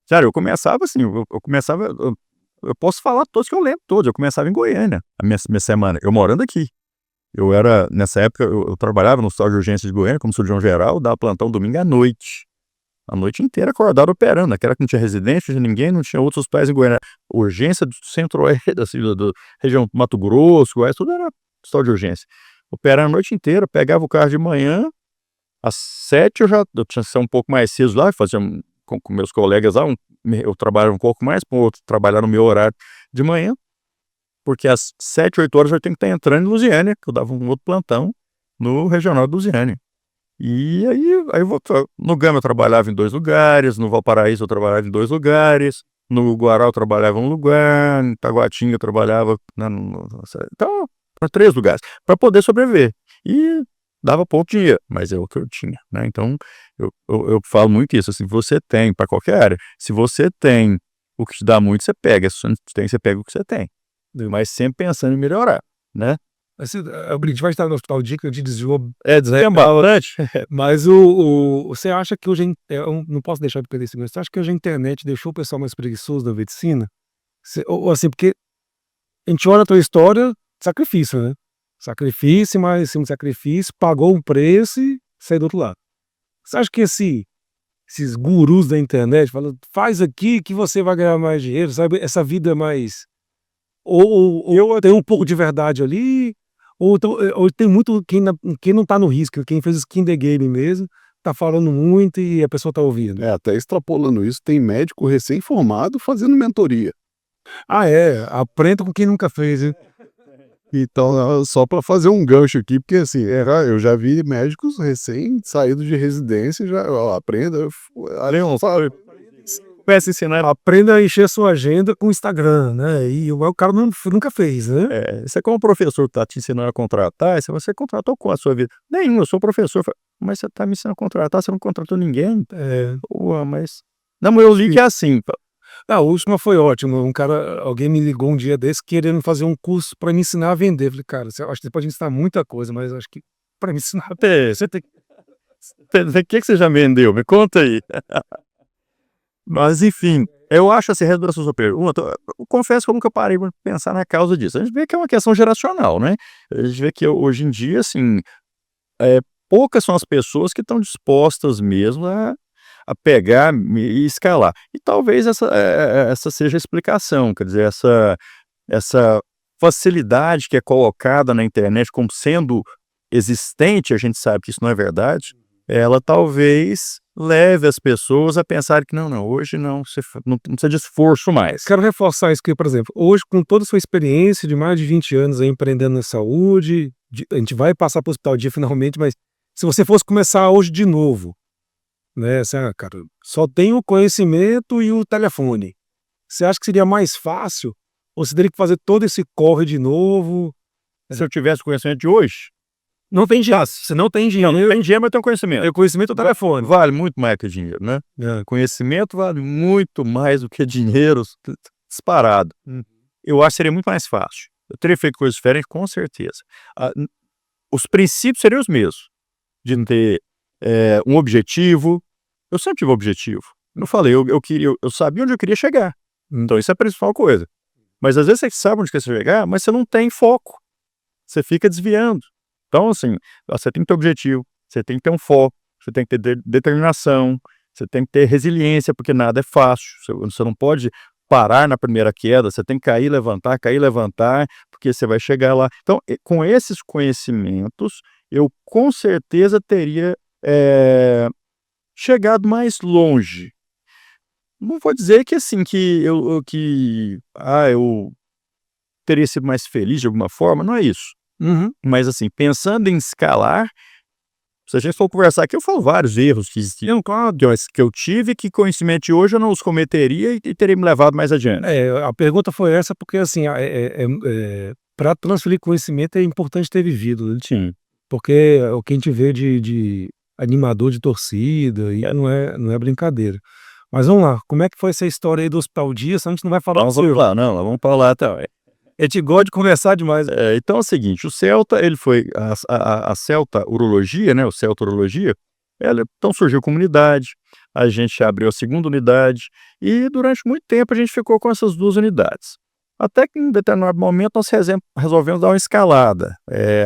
Sério, eu começava assim, eu posso falar todos que eu lembro, todos. Eu começava em Goiânia, a minha semana, eu morando aqui. Nessa época, eu trabalhava no hospital de urgência de Goiânia, como cirurgião geral, dava plantão domingo à noite. A noite inteira acordado operando. Naquela que não tinha residente, não tinha ninguém, não tinha outros hospitais em Goiânia. Urgência do centro-oeste, assim, da região do Mato Grosso, Goiás, tudo era hospital de urgência. Operando a noite inteira, pegava o carro de manhã, às 7 eu tinha que ser um pouco mais cedo lá, fazia com meus colegas lá, eu trabalhava um pouco mais, para o outro trabalhar no meu horário de manhã, porque às 7, 8 horas eu tenho que estar entrando em Lusiânia, que eu dava um outro plantão no regional de Lusiânia. E aí no Gama eu trabalhava em 2 lugares, no Valparaíso eu trabalhava em 2 lugares, no Guará eu trabalhava em um lugar, em Taguatinga eu trabalhava então, para 3 lugares, para poder sobreviver. E dava pouco dinheiro, mas é o que eu tinha, né? Então, eu falo muito isso, assim, você tem, para qualquer área, se você tem o que te dá muito, você pega, se você não tem, você pega o que você tem. Mas sempre pensando em melhorar, né? A gente vai estar no Hospital Dica, de desvio bastante. Mas você acha que hoje, eu não posso deixar de perder esse momento, você acha que hoje a internet deixou o pessoal mais preguiçoso da medicina? Ou assim, porque a gente olha a tua história, sacrifício, né? Sacrifício, mas em cima de sacrifício, pagou um preço e saiu do outro lado. Você acha que esses gurus da internet falam, faz aqui que você vai ganhar mais dinheiro, sabe? Essa vida mais. Ou tem um pouco de verdade ali, ou tem muito quem não tá no risco, quem fez skin the game mesmo, tá falando muito e a pessoa tá ouvindo. Até extrapolando isso, tem médico recém-formado fazendo mentoria. Ah, é. Aprenda com quem nunca fez, hein? Então, só para fazer um gancho aqui, porque assim, eu já vi médicos recém-saídos de residência, já, ó, aprenda, sabe? Começa a ensinar. Aprenda a encher sua agenda com o Instagram, né? E o cara nunca fez, né? Você como professor está te ensinando a contratar, se você contratou com a sua vida? Nenhum, eu sou professor. Mas você está me ensinando a contratar, você não contratou ninguém? Ué, mas... Não, mas eu li que é assim. A última foi ótima. Alguém me ligou um dia desse querendo fazer um curso para me ensinar a vender. Falei, cara, acho que você pode ensinar muita coisa, mas acho que para me ensinar. Você tem... O que você já vendeu? Me conta aí. Mas, enfim, eu acho assim, respondendo a sua pergunta, eu confesso que eu nunca parei para pensar na causa disso. A gente vê que é uma questão geracional, né? A gente vê que hoje em dia, assim, poucas são as pessoas que estão dispostas mesmo a pegar e escalar. E talvez essa seja a explicação, quer dizer, essa facilidade que é colocada na internet como sendo existente, a gente sabe que isso não é verdade, ela talvez leve as pessoas a pensar que não, hoje não precisa de esforço mais. Quero reforçar isso aqui, por exemplo, hoje com toda a sua experiência de mais de 20 anos aí empreendendo na saúde, a gente vai passar para o hospital dia finalmente, mas se você fosse começar hoje de novo, né, assim, cara, só tem o conhecimento e o telefone. Você acha que seria mais fácil? Ou você teria que fazer todo esse corre de novo? Se eu tivesse o conhecimento de hoje, Não tem dinheiro. Você não tem dinheiro. não tem dinheiro, mas tem conhecimento. O conhecimento é o telefone. Vale muito mais que dinheiro, né? Conhecimento vale muito mais do que dinheiro disparado. Eu acho que seria muito mais fácil. Eu teria feito coisas diferentes, com certeza. Os princípios seriam os mesmos. De ter um objetivo. Eu sempre tive um objetivo. Eu falei, eu sabia onde eu queria chegar. Então isso é a principal coisa. Mas às vezes você sabe onde quer chegar, mas você não tem foco. Você fica desviando. Então, assim, você tem que ter objetivo, você tem que ter um foco, você tem que ter determinação, você tem que ter resiliência, porque nada é fácil. Você não pode parar na primeira queda, você tem que cair, levantar, porque você vai chegar lá. Então, com esses conhecimentos, eu com certeza teria chegado mais longe. Não vou dizer que assim, eu teria sido mais feliz de alguma forma, não é isso. Mas assim, pensando em escalar, se a gente for conversar aqui, eu falo vários erros que eu tive, que conhecimento de hoje eu não os cometeria e teria me levado mais adiante. A pergunta foi essa porque, assim, para transferir conhecimento é importante ter vivido, né? Sim. Porque o que a gente vê de animador de torcida e não é brincadeira. Mas vamos lá, como é que foi essa história aí do Hospital Dias? A gente não vai falar do seu. Vamos falar então. A gente gosta de conversar demais. Então é o seguinte, o Celta, ele foi, a Celta Urologia, né, o Celta Urologia, então surgiu comunidade, a gente abriu a segunda unidade e durante muito tempo a gente ficou com essas duas unidades. Até que em determinado momento nós resolvemos dar uma escalada,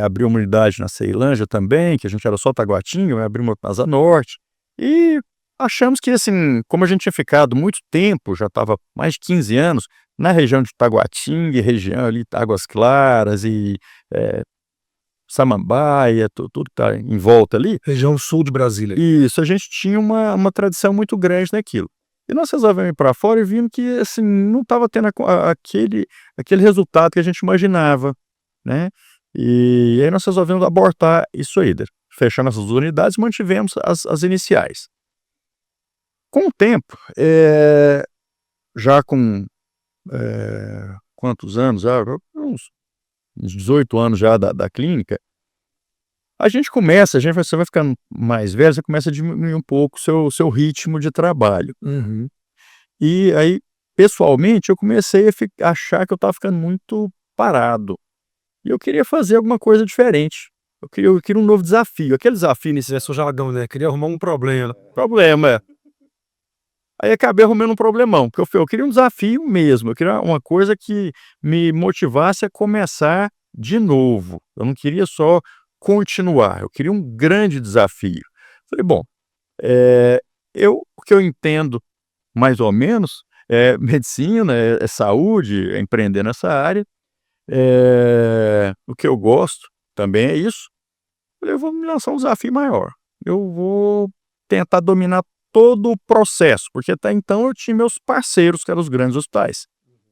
abriu uma unidade na Ceilândia também, que a gente era só Taguatinga, abrimos uma Asa Norte e achamos que assim, como a gente tinha ficado muito tempo, já estava mais de 15 anos, na região de Taguatinga, região ali, Águas Claras e Samambaia, tudo que está em volta ali. Região sul de Brasília. Isso, a gente tinha uma tradição muito grande naquilo. E nós resolvemos ir para fora e vimos que assim, não estava tendo aquele resultado que a gente imaginava, né? E aí nós resolvemos abortar isso aí, fechando essas unidades e mantivemos as iniciais. Com o tempo, já com quantos anos? Uns 18 anos já da clínica, você vai ficando mais velho, você começa a diminuir um pouco o seu ritmo de trabalho. E aí, pessoalmente, eu comecei a achar que eu estava ficando muito parado. E eu queria fazer alguma coisa diferente. Eu queria um novo desafio. Aquele desafio nesse Seu jargão, né? Queria arrumar um problema. Aí acabei arrumando um problemão, porque eu queria um desafio mesmo, eu queria uma coisa que me motivasse a começar de novo. Eu não queria só continuar, eu queria um grande desafio. Falei, bom, O que eu entendo, mais ou menos, é medicina, é saúde, é empreender nessa área. O que eu gosto também é isso. Eu vou me lançar um desafio maior. Eu vou tentar dominar todo o processo, porque até então eu tinha meus parceiros, que eram os grandes hospitais,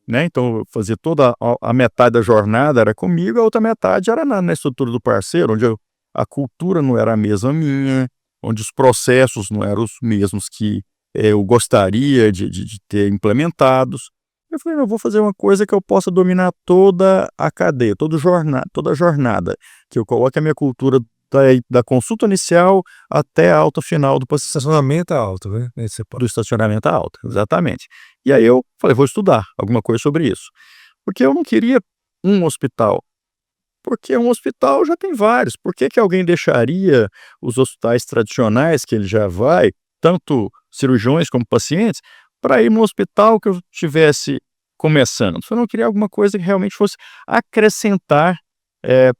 né? Então eu fazia toda a metade da jornada era comigo, a outra metade era na estrutura do parceiro, onde a cultura não era a mesma minha, onde os processos não eram os mesmos que eu gostaria de ter implementados. Eu falei, não, eu vou fazer uma coisa que eu possa dominar toda a cadeia, toda a jornada, que eu coloque a minha cultura da consulta inicial até a alta final do paciente. Estacionamento é alto, né? Do estacionamento alto, exatamente. E aí eu falei, vou estudar alguma coisa sobre isso. Porque eu não queria um hospital. Porque um hospital já tem vários. Por que que alguém deixaria os hospitais tradicionais que ele já vai, tanto cirurgiões como pacientes, para ir num hospital que eu estivesse começando? Eu não queria alguma coisa que realmente fosse acrescentar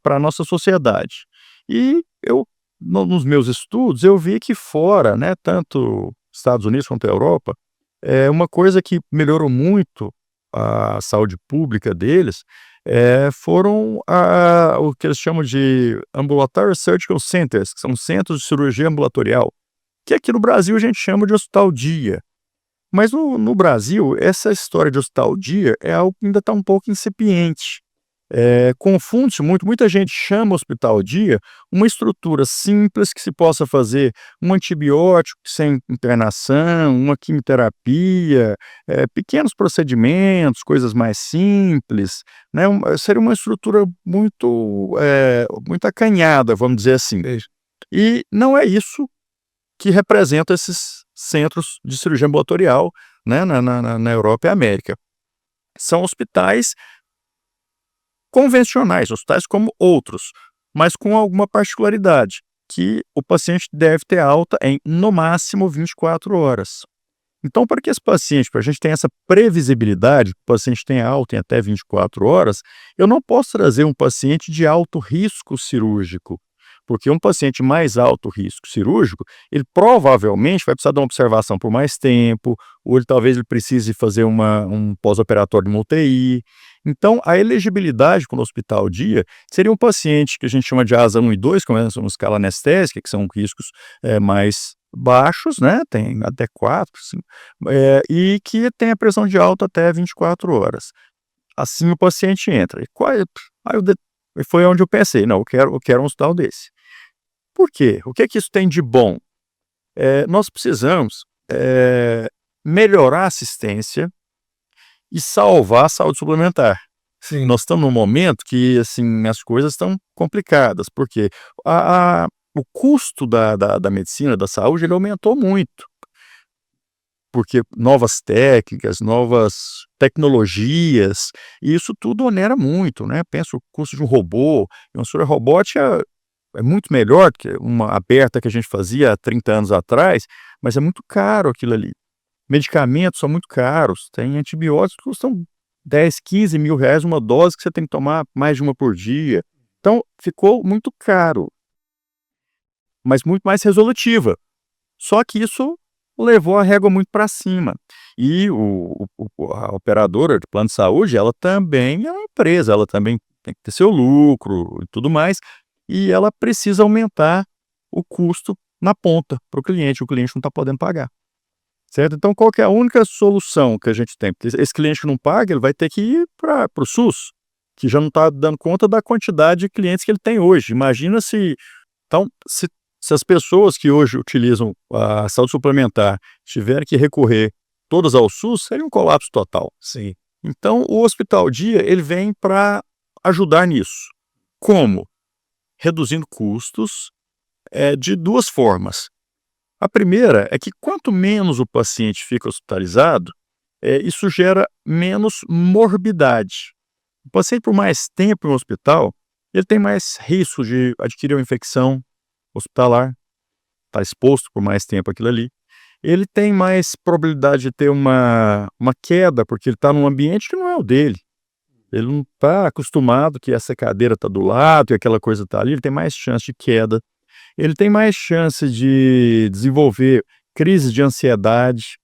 para a nossa sociedade. E eu, nos meus estudos, eu vi que fora, né, tanto Estados Unidos quanto a Europa, uma coisa que melhorou muito a saúde pública deles foram o que eles chamam de Ambulatory Surgical Centers, que são centros de cirurgia ambulatorial, que aqui no Brasil a gente chama de hospital-dia. Mas no Brasil, essa história de hospital-dia é algo que ainda está um pouco incipiente. Confunde-se muito, muita gente chama hospital-dia uma estrutura simples que se possa fazer um antibiótico sem internação, uma quimioterapia, pequenos procedimentos, coisas mais simples, né? Seria uma estrutura muito acanhada, vamos dizer assim. E não é isso que representa esses centros de cirurgia ambulatorial, né, na Europa e América. São hospitais convencionais, hospitais como outros, mas com alguma particularidade, que o paciente deve ter alta em, no máximo, 24 horas. Então, para que esse paciente, para a gente ter essa previsibilidade, que o paciente tenha alta em até 24 horas, eu não posso trazer um paciente de alto risco cirúrgico, porque um paciente mais alto risco cirúrgico, ele provavelmente vai precisar de uma observação por mais tempo, ou talvez ele precise fazer um pós-operatório de uma UTI. Então, a elegibilidade para o hospital-dia seria um paciente que a gente chama de asa 1 e 2, começa uma escala anestésica, que são riscos mais baixos, né? Tem até 4, 5, e que tem a pressão de alta até 24 horas. Assim o paciente entra. E foi onde eu pensei, não, eu quero um hospital desse. Por quê? O que é que isso tem de bom? Nós precisamos melhorar a assistência e salvar a saúde suplementar. Sim. Nós estamos num momento que assim, as coisas estão complicadas, porque o custo da medicina, da saúde, ele aumentou muito. Porque novas técnicas, novas tecnologias, e isso tudo onera muito, né? Pensa o custo de um robô, uma cirurgia robótica é muito melhor que uma aberta que a gente fazia há 30 anos atrás, mas é muito caro aquilo ali. Medicamentos são muito caros, tem antibióticos que custam 10, 15 mil reais uma dose que você tem que tomar mais de uma por dia. Então, ficou muito caro, mas muito mais resolutiva. Só que isso levou a régua muito para cima. E a operadora de plano de saúde, ela também é uma empresa, ela também tem que ter seu lucro e tudo mais, e ela precisa aumentar o custo na ponta para o cliente não está podendo pagar. Certo? Então, qual que é a única solução que a gente tem? Porque esse cliente que não paga, ele vai ter que ir para o SUS, que já não está dando conta da quantidade de clientes que ele tem hoje. Imagina se as pessoas que hoje utilizam a saúde suplementar tiverem que recorrer todas ao SUS, seria um colapso total. Sim. Então, o hospital-dia, ele vem para ajudar nisso. Como? Reduzindo custos de duas formas. A primeira é que quanto menos o paciente fica hospitalizado, isso gera menos morbidade. O paciente, por mais tempo em um hospital, ele tem mais risco de adquirir uma infecção hospitalar, está exposto por mais tempo àquilo ali. Ele tem mais probabilidade de ter uma queda, porque ele está num ambiente que não é o dele. Ele não está acostumado que essa cadeira está do lado e aquela coisa está ali, ele tem mais chance de queda. ele tem mais chance de desenvolver crise de ansiedade,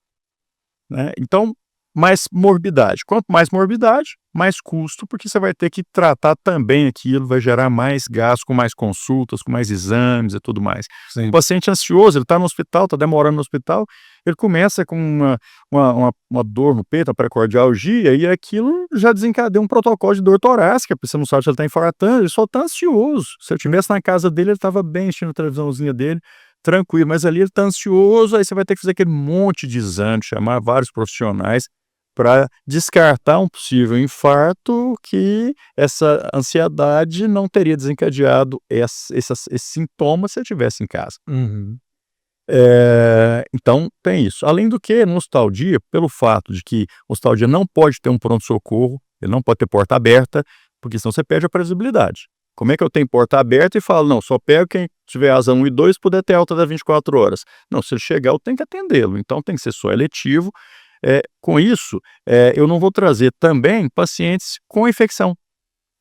né? Então, mais morbidade. Quanto mais morbidade, mais custo, porque você vai ter que tratar também aquilo, vai gerar mais gasto, com mais consultas, com mais exames e tudo mais. Sim. O paciente ansioso, ele está no hospital, está demorando no hospital, ele começa com uma dor no peito, uma precordialgia, e aquilo já desencadeia um protocolo de dor torácica, porque você não sabe se ele está infartando, ele só está ansioso. Se eu estivesse na casa dele, ele estava bem assistindo a televisãozinha dele, tranquilo, mas ali ele está ansioso, aí você vai ter que fazer aquele monte de exame, chamar vários profissionais para descartar um possível infarto, que essa ansiedade não teria desencadeado esse sintoma se eu estivesse em casa. Uhum. Então tem isso. Além do que, no hospital dia, pelo fato de que o hospital dia não pode ter um pronto-socorro, ele não pode ter porta aberta, porque senão você perde a previsibilidade. Como é que eu tenho porta aberta e falo, não, só pego quem tiver asa 1 e 2 puder ter alta das 24 horas. Não, se ele chegar, eu tenho que atendê-lo. Então tem que ser só eletivo. Com isso, eu não vou trazer também pacientes com infecção,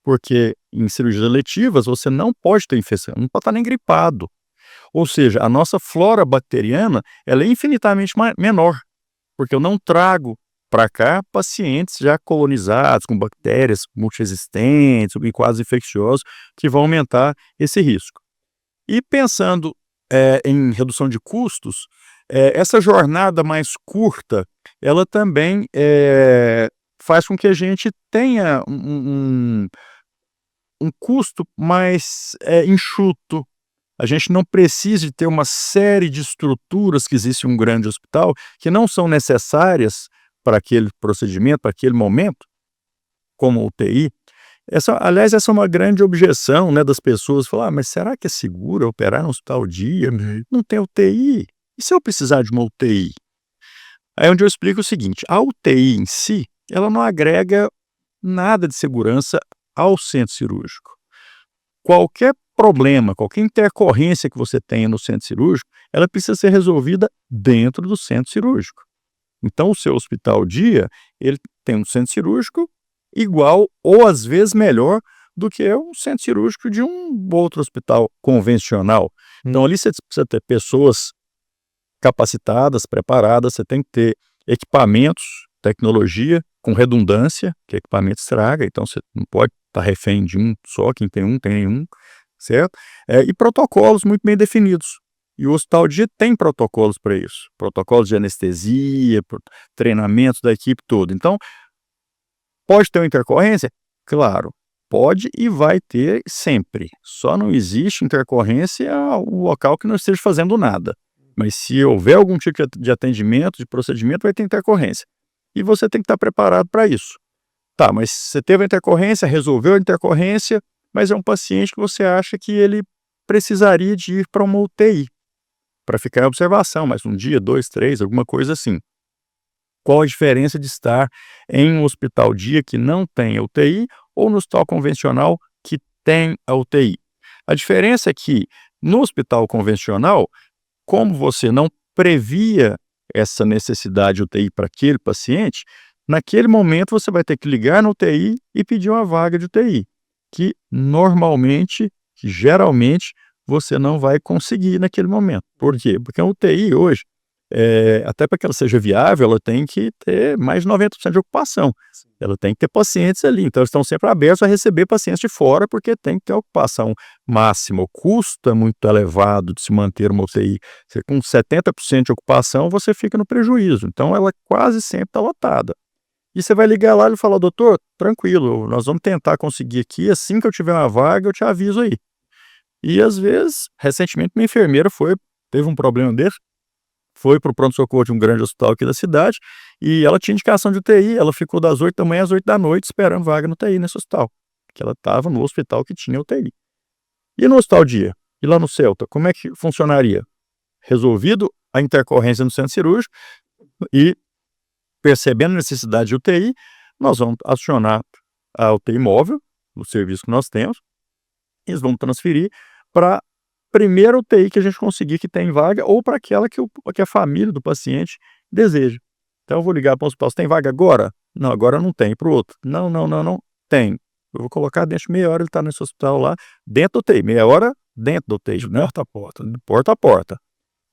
porque em cirurgias eletivas você não pode ter infecção, não pode estar nem gripado. Ou seja, a nossa flora bacteriana ela é infinitamente menor, porque eu não trago para cá pacientes já colonizados com bactérias multiresistentes e quase infecciosos que vão aumentar esse risco. E pensando em redução de custos, essa jornada mais curta, ela também faz com que a gente tenha um custo mais enxuto. A gente não precisa ter uma série de estruturas que existe em um grande hospital que não são necessárias para aquele procedimento, para aquele momento, como UTI. Aliás, essa é uma grande objeção, né, das pessoas. Falar, mas será que é seguro operar no hospital dia? Não tem UTI. E se eu precisar de uma UTI? Aí é onde eu explico o seguinte, a UTI em si, ela não agrega nada de segurança ao centro cirúrgico. Qualquer problema, qualquer intercorrência que você tenha no centro cirúrgico, ela precisa ser resolvida dentro do centro cirúrgico. Então, o seu hospital dia, ele tem um centro cirúrgico igual ou às vezes melhor do que um centro cirúrgico de um outro hospital convencional. Então, ali você precisa ter pessoas capacitadas, preparadas, você tem que ter equipamentos, tecnologia com redundância, que equipamento estraga, então você não pode estar refém de um só, quem tem nenhum, certo? E protocolos muito bem definidos. E o hospital dia tem protocolos para isso, protocolos de anestesia, treinamentos da equipe toda. Então, pode ter uma intercorrência? Claro, pode e vai ter sempre. Só não existe intercorrência ao local que não esteja fazendo nada. Mas se houver algum tipo de atendimento, de procedimento, vai ter intercorrência. E você tem que estar preparado para isso. Tá, mas você teve a intercorrência, resolveu a intercorrência, mas é um paciente que você acha que ele precisaria de ir para uma UTI, para ficar em observação, mais um dia, 2, 3, alguma coisa assim. Qual a diferença de estar em um hospital dia que não tem a UTI ou no hospital convencional que tem a UTI? A diferença é que no hospital convencional, como você não previa essa necessidade de UTI para aquele paciente, naquele momento você vai ter que ligar na UTI e pedir uma vaga de UTI, que normalmente, que geralmente, você não vai conseguir naquele momento. Por quê? Porque a UTI hoje, até para que ela seja viável, ela tem que ter mais de 90% de ocupação. Ela tem que ter pacientes ali. Então, eles estão sempre abertos a receber pacientes de fora, porque tem que ter ocupação máxima. O custo é muito elevado de se manter uma UTI. Você, com 70% de ocupação, você fica no prejuízo. Então, ela quase sempre está lotada. E você vai ligar lá e falar, doutor, tranquilo, nós vamos tentar conseguir aqui, assim que eu tiver uma vaga, eu te aviso aí. E, às vezes, recentemente, minha enfermeira teve um problema desse, foi para o pronto-socorro de um grande hospital aqui da cidade, e ela tinha indicação de UTI, ela ficou das 8 da manhã às 8 da noite esperando vaga no UTI nesse hospital, porque ela estava no hospital que tinha UTI. E no hospital dia? E lá no Celta, como é que funcionaria? Resolvido a intercorrência no centro cirúrgico e percebendo a necessidade de UTI, nós vamos acionar a UTI móvel, o serviço que nós temos, e eles vão transferir para primeira UTI que a gente conseguir que tem vaga ou para aquela que a família do paciente deseja. Então eu vou ligar para o hospital, você tem vaga agora? Não, agora não tem. Para o outro? Não, tem. Eu vou colocar dentro de meia hora, ele está nesse hospital lá, dentro da UTI. Meia hora dentro da UTI, De né? porta a porta. De porta a porta,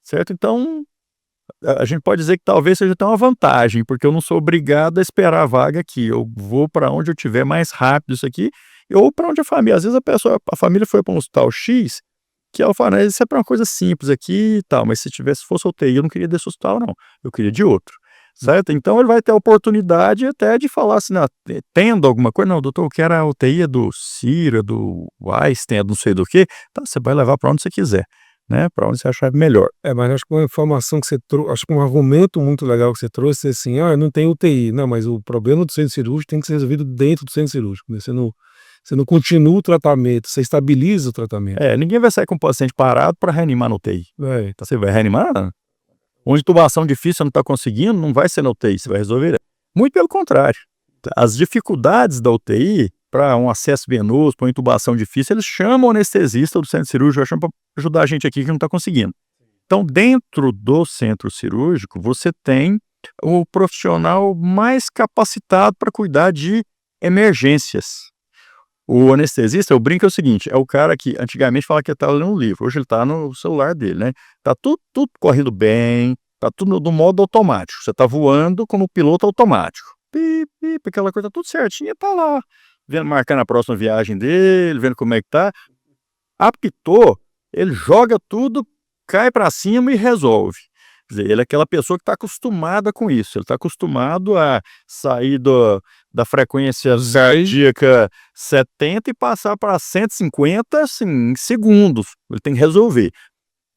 certo? Então, a gente pode dizer que talvez seja até uma vantagem, porque eu não sou obrigado a esperar a vaga aqui, eu vou para onde eu tiver mais rápido isso aqui, ou para onde a família, às vezes a família foi para um hospital X, que ela fala, isso é para uma coisa simples aqui e tal, mas se fosse UTI, eu não queria desse hospital não, eu queria de outro, certo? Então ele vai ter a oportunidade até de falar assim, tendo alguma coisa, não, doutor, eu quero a UTI do Cira, do Einstein, não sei do que, tá, você vai levar para onde você quiser, né, para onde você achar melhor. Mas acho que uma informação que você trouxe, acho que um argumento muito legal que você trouxe é assim, não tem UTI. Não, mas o problema do centro cirúrgico tem que ser resolvido dentro do centro cirúrgico, né? Você não continua o tratamento, você estabiliza o tratamento. Ninguém vai sair com o paciente parado para reanimar no UTI. Tá. Você vai reanimar? Uma intubação difícil você não está conseguindo, não vai ser na UTI, você vai resolver. Muito pelo contrário. As dificuldades da UTI para um acesso venoso, para uma intubação difícil, eles chamam o anestesista do centro cirúrgico, chamam para ajudar a gente aqui que não está conseguindo. Então, dentro do centro cirúrgico, você tem o profissional mais capacitado para cuidar de emergências. O anestesista, eu brinco, é o seguinte, é o cara que antigamente falava que estava lendo um livro, hoje ele está no celular dele, né? Tá tudo correndo bem, tá tudo no modo automático, você tá voando como piloto automático. Pip, pip, aquela coisa tudo certinha, tá lá, vendo, marcando a próxima viagem dele, vendo como é que tá. Apitou, ele joga tudo, cai para cima e resolve. Quer dizer, ele é aquela pessoa que está acostumada com isso, ele está acostumado a sair da frequência cardíaca 70 e passar para 150 assim, em segundos, ele tem que resolver.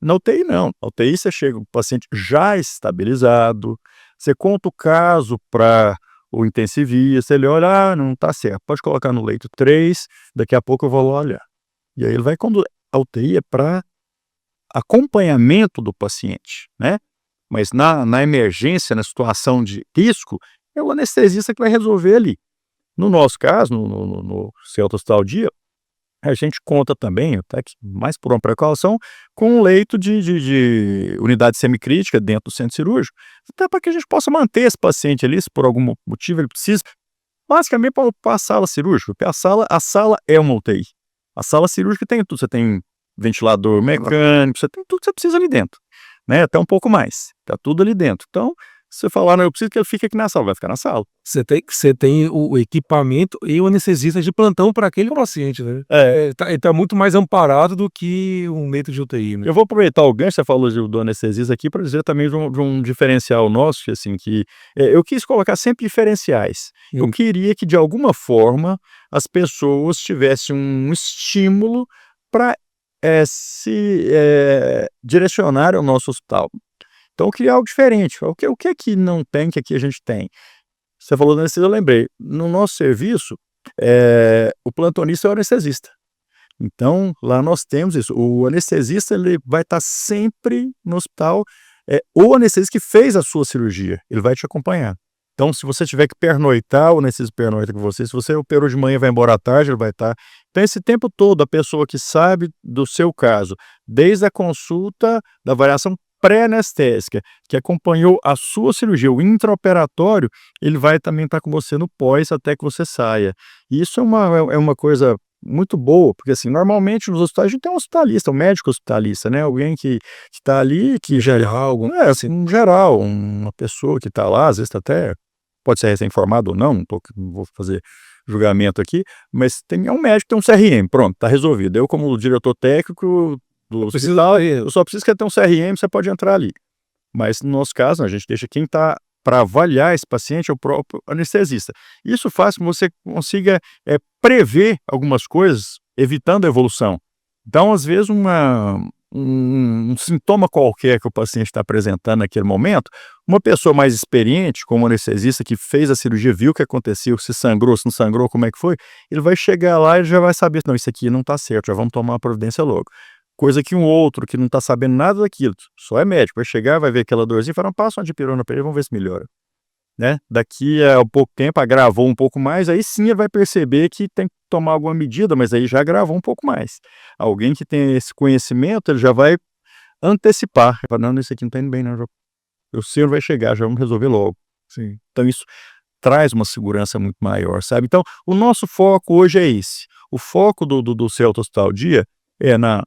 Na UTI não, na UTI você chega com o paciente já estabilizado, você conta o caso para o intensivista, ele olha, não está certo, pode colocar no leito 3, daqui a pouco eu vou lá olhar. E aí ele vai conduzir. A UTI é para acompanhamento do paciente, né? Mas na emergência, na situação de risco, é o anestesista que vai resolver ali. No nosso caso, no Celta Hospital Dia, a gente conta também, até que mais por uma precaução, com um leito de unidade semicrítica dentro do centro cirúrgico, até para que a gente possa manter esse paciente ali, se por algum motivo ele precisa, basicamente para a sala cirúrgica, porque a sala é uma UTI. A sala cirúrgica tem tudo, você tem ventilador mecânico, você tem tudo que você precisa ali dentro, né? Até um pouco mais, tá tudo ali dentro. Então, se você falar, não, eu preciso que ele fique aqui na sala, vai ficar na sala. Você tem o equipamento e o anestesista de plantão para aquele paciente, né? Ele tá muito mais amparado do que um leito de UTI, né? Eu vou aproveitar o gancho, você falou do anestesista aqui, para dizer também de um diferencial nosso, que, assim, eu quis colocar sempre diferenciais. Eu queria que, de alguma forma, as pessoas tivessem um estímulo para se direcionar ao nosso hospital. Então eu queria algo diferente. O que é que não tem, que aqui a gente tem? Você falou da anestesia, eu lembrei. No nosso serviço, o plantonista é o anestesista. Então, lá nós temos isso. O anestesista ele vai estar sempre no hospital. O anestesista que fez a sua cirurgia, ele vai te acompanhar. Então, se você tiver que pernoitar, o anestesista pernoita com você. Se você operou de manhã e vai embora à tarde, ele vai estar. Então, esse tempo todo, a pessoa que sabe do seu caso, desde a consulta, da avaliação pré-anestésica, que acompanhou a sua cirurgia, o intraoperatório, ele vai também estar com você no pós até que você saia. E isso é uma coisa muito boa, porque assim, normalmente nos hospitais a gente tem um hospitalista, um médico hospitalista, né? Alguém que está ali, que geral, um geral, uma pessoa que está lá, às vezes até pode ser recém-formado ou não vou fazer julgamento aqui, mas é um médico, tem um CRM, pronto, está resolvido. Eu, como diretor técnico do hospital, eu só preciso que ter um CRM, você pode entrar ali. Mas no nosso caso, a gente deixa quem está para avaliar esse paciente é o próprio anestesista. Isso faz com que você consiga prever algumas coisas, evitando a evolução. Então, às vezes, um sintoma qualquer que o paciente está apresentando naquele momento, uma pessoa mais experiente, como anestesista, que fez a cirurgia, viu o que aconteceu, se sangrou, se não sangrou, como é que foi, ele vai chegar lá e já vai saber, não, isso aqui não está certo, já vamos tomar uma providência logo. Coisa que um outro que não está sabendo nada daquilo, só é médico, vai chegar, vai ver aquela dorzinha e fala, passa uma dipirona para ele, vamos ver se melhora. Né? Daqui a pouco tempo agravou um pouco mais, aí sim ele vai perceber que tem que tomar alguma medida, mas aí já agravou um pouco mais. Alguém que tem esse conhecimento, ele já vai antecipar. Fala, não, isso aqui não está indo bem, não. O senhor vai chegar, já vamos resolver logo. Sim. Então isso traz uma segurança muito maior, sabe? Então, o nosso foco hoje é esse. O foco do Celta Hospital Dia é na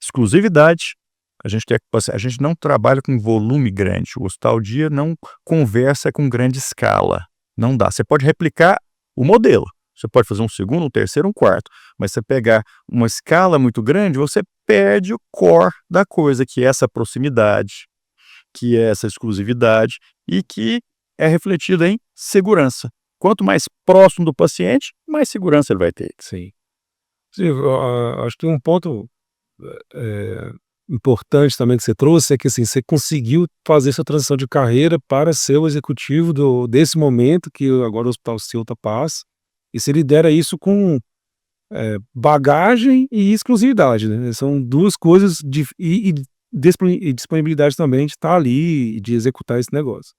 exclusividade. A gente não trabalha com volume grande. O Hospital Dia não conversa com grande escala. Não dá. Você pode replicar o modelo. Você pode fazer um segundo, um terceiro, um quarto. Mas você pegar uma escala muito grande, você perde o core da coisa, que é essa proximidade, que é essa exclusividade e que é refletida em segurança. Quanto mais próximo do paciente, mais segurança ele vai ter. Sim. Sim, acho que um ponto importante também que você trouxe é que assim, você conseguiu fazer essa transição de carreira para ser o executivo desse momento que agora o Hospital Ceuta passa, e você lidera isso com bagagem e exclusividade, né? São duas coisas e disponibilidade também de estar ali e de executar esse negócio.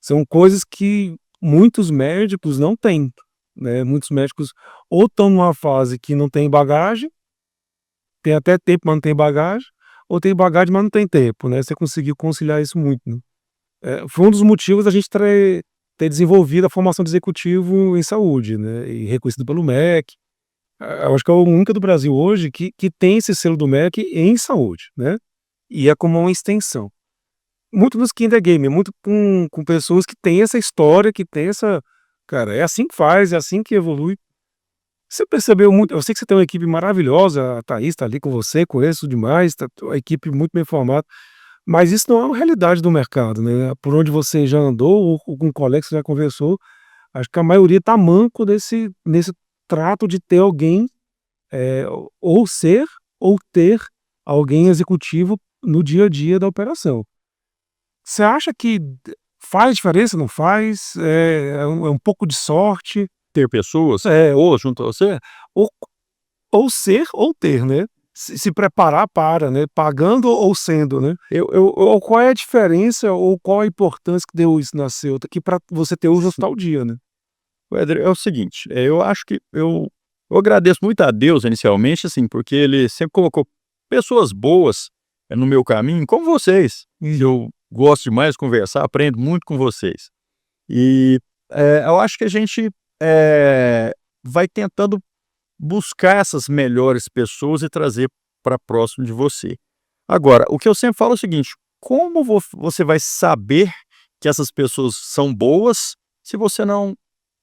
São coisas que muitos médicos não têm, né? Muitos médicos ou estão numa fase que não tem bagagem, tem até tempo, mas não tem bagagem, ou tem bagagem, mas não tem tempo, né? Você conseguiu conciliar isso muito, né? Foi um dos motivos da gente ter desenvolvido a formação de executivo em saúde, né? E reconhecido pelo MEC. Eu acho que é a única do Brasil hoje que tem esse selo do MEC em saúde, né? E é como uma extensão. Muito nos Kinder Game, muito com pessoas que têm essa história, que tem essa. Cara, é assim que faz, é assim que evolui. Você percebeu muito. Eu sei que você tem uma equipe maravilhosa, a Thaís está ali com você, conheço demais, a equipe muito bem formada, mas isso não é uma realidade do mercado, né? Por onde você já andou, ou com colegas que você já conversou, acho que a maioria está manco nesse trato de ter alguém, ou ser, ou ter alguém executivo no dia a dia da operação. Você acha que faz diferença, não faz? É um pouco de sorte? Ter pessoas Ou junto a você, ou ser ou ter, né? Se preparar para, né? Pagando ou sendo, né? Ou qual é a diferença ou qual a importância que deu isso na Ceuta, que para você ter hoje o Hospital Dia, né? Éder, é o seguinte, eu acho que eu agradeço muito a Deus inicialmente, assim, porque ele sempre colocou pessoas boas no meu caminho, como vocês. Eu gosto demais de conversar, aprendo muito com vocês. E eu acho que a gente vai tentando buscar essas melhores pessoas e trazer para próximo de você. Agora, o que eu sempre falo é o seguinte: como você vai saber que essas pessoas são boas se você não